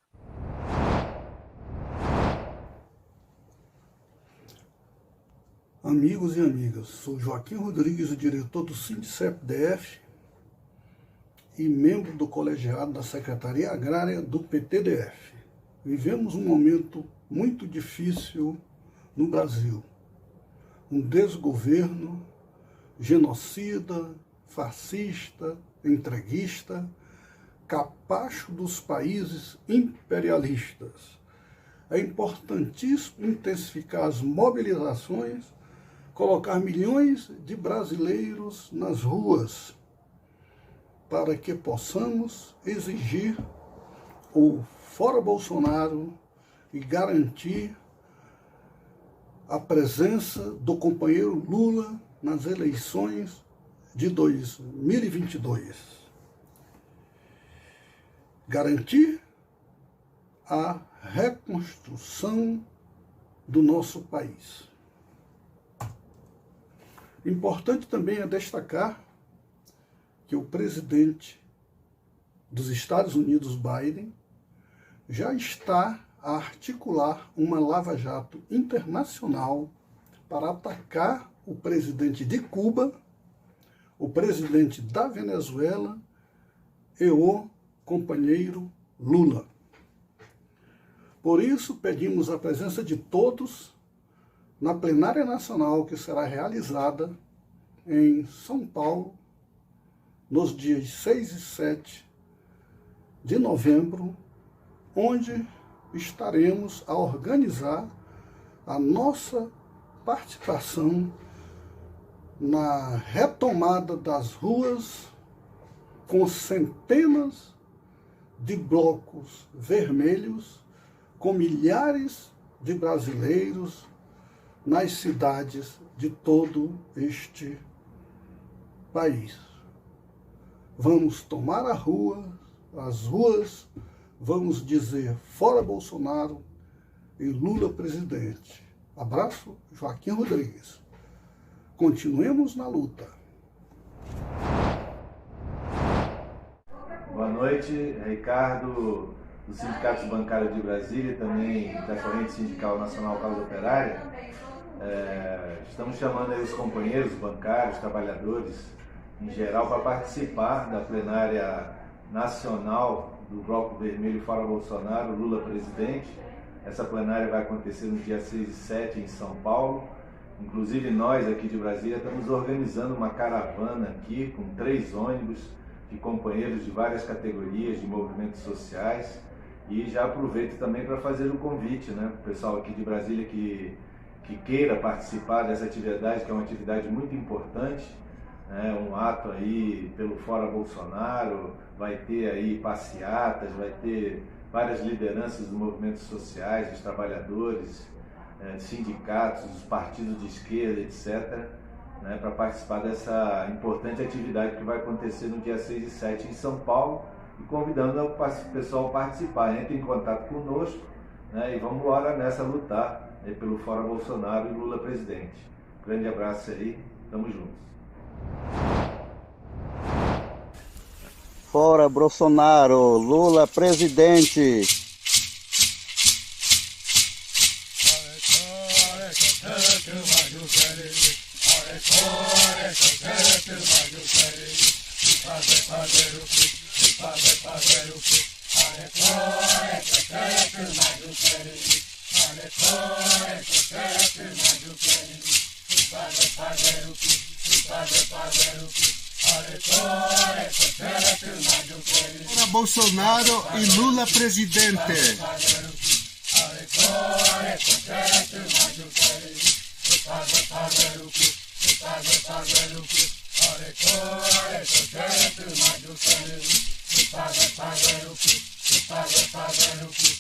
Amigos e amigas, sou Joaquim Rodrigues, o diretor do SINDICEP-DF e membro do colegiado da Secretaria Agrária do PTDF. Vivemos um momento muito difícil no Brasil. Um desgoverno genocida, fascista, entreguista, capacho dos países imperialistas. É importantíssimo intensificar as mobilizações, colocar milhões de brasileiros nas ruas para que possamos exigir o fora Bolsonaro e garantir a presença do companheiro Lula nas eleições de 2022. Garantir a reconstrução do nosso país. Importante também é destacar que o presidente dos Estados Unidos, Biden, já está a articular uma lava-jato internacional para atacar o presidente de Cuba, o presidente da Venezuela e o companheiro Lula. Por isso, pedimos a presença de todos na plenária nacional que será realizada em São Paulo, nos dias 6 e 7 de novembro, onde estaremos a organizar a nossa participação na retomada das ruas com centenas de blocos vermelhos, com milhares de brasileiros nas cidades de todo este país. Vamos tomar as ruas, vamos dizer fora Bolsonaro e Lula presidente. Abraço, Joaquim Rodrigues. Continuemos na luta. Boa noite, Ricardo, do Sindicato Bancário de Brasília e também da Corrente Sindical Nacional Causa Operária. Estamos chamando aí os companheiros bancários, trabalhadores em geral, para participar da plenária nacional do Bloco Vermelho Fora Bolsonaro, Lula presidente. Essa plenária vai acontecer no dia 6 e 7 em São Paulo. Inclusive nós aqui de Brasília estamos organizando uma caravana aqui com 3 ônibus de companheiros de várias categorias de movimentos sociais, e já aproveito também para fazer um convite, né, para o pessoal aqui de Brasília que queira participar dessa atividade, que é uma atividade muito importante, né, um ato aí pelo Fora Bolsonaro, vai ter aí passeatas, vai ter várias lideranças dos movimentos sociais, dos trabalhadores, sindicatos, dos partidos de esquerda, etc., né, para participar dessa importante atividade que vai acontecer no dia 6 e 7 em São Paulo, e convidando o pessoal a participar. Entre em contato conosco, né, e vamos embora nessa lutar, né, pelo Fora Bolsonaro e Lula presidente. Grande abraço aí, tamo juntos. Fora Bolsonaro, Lula presidente. Fora Bolsonaro e Lula presidente. Fazer o que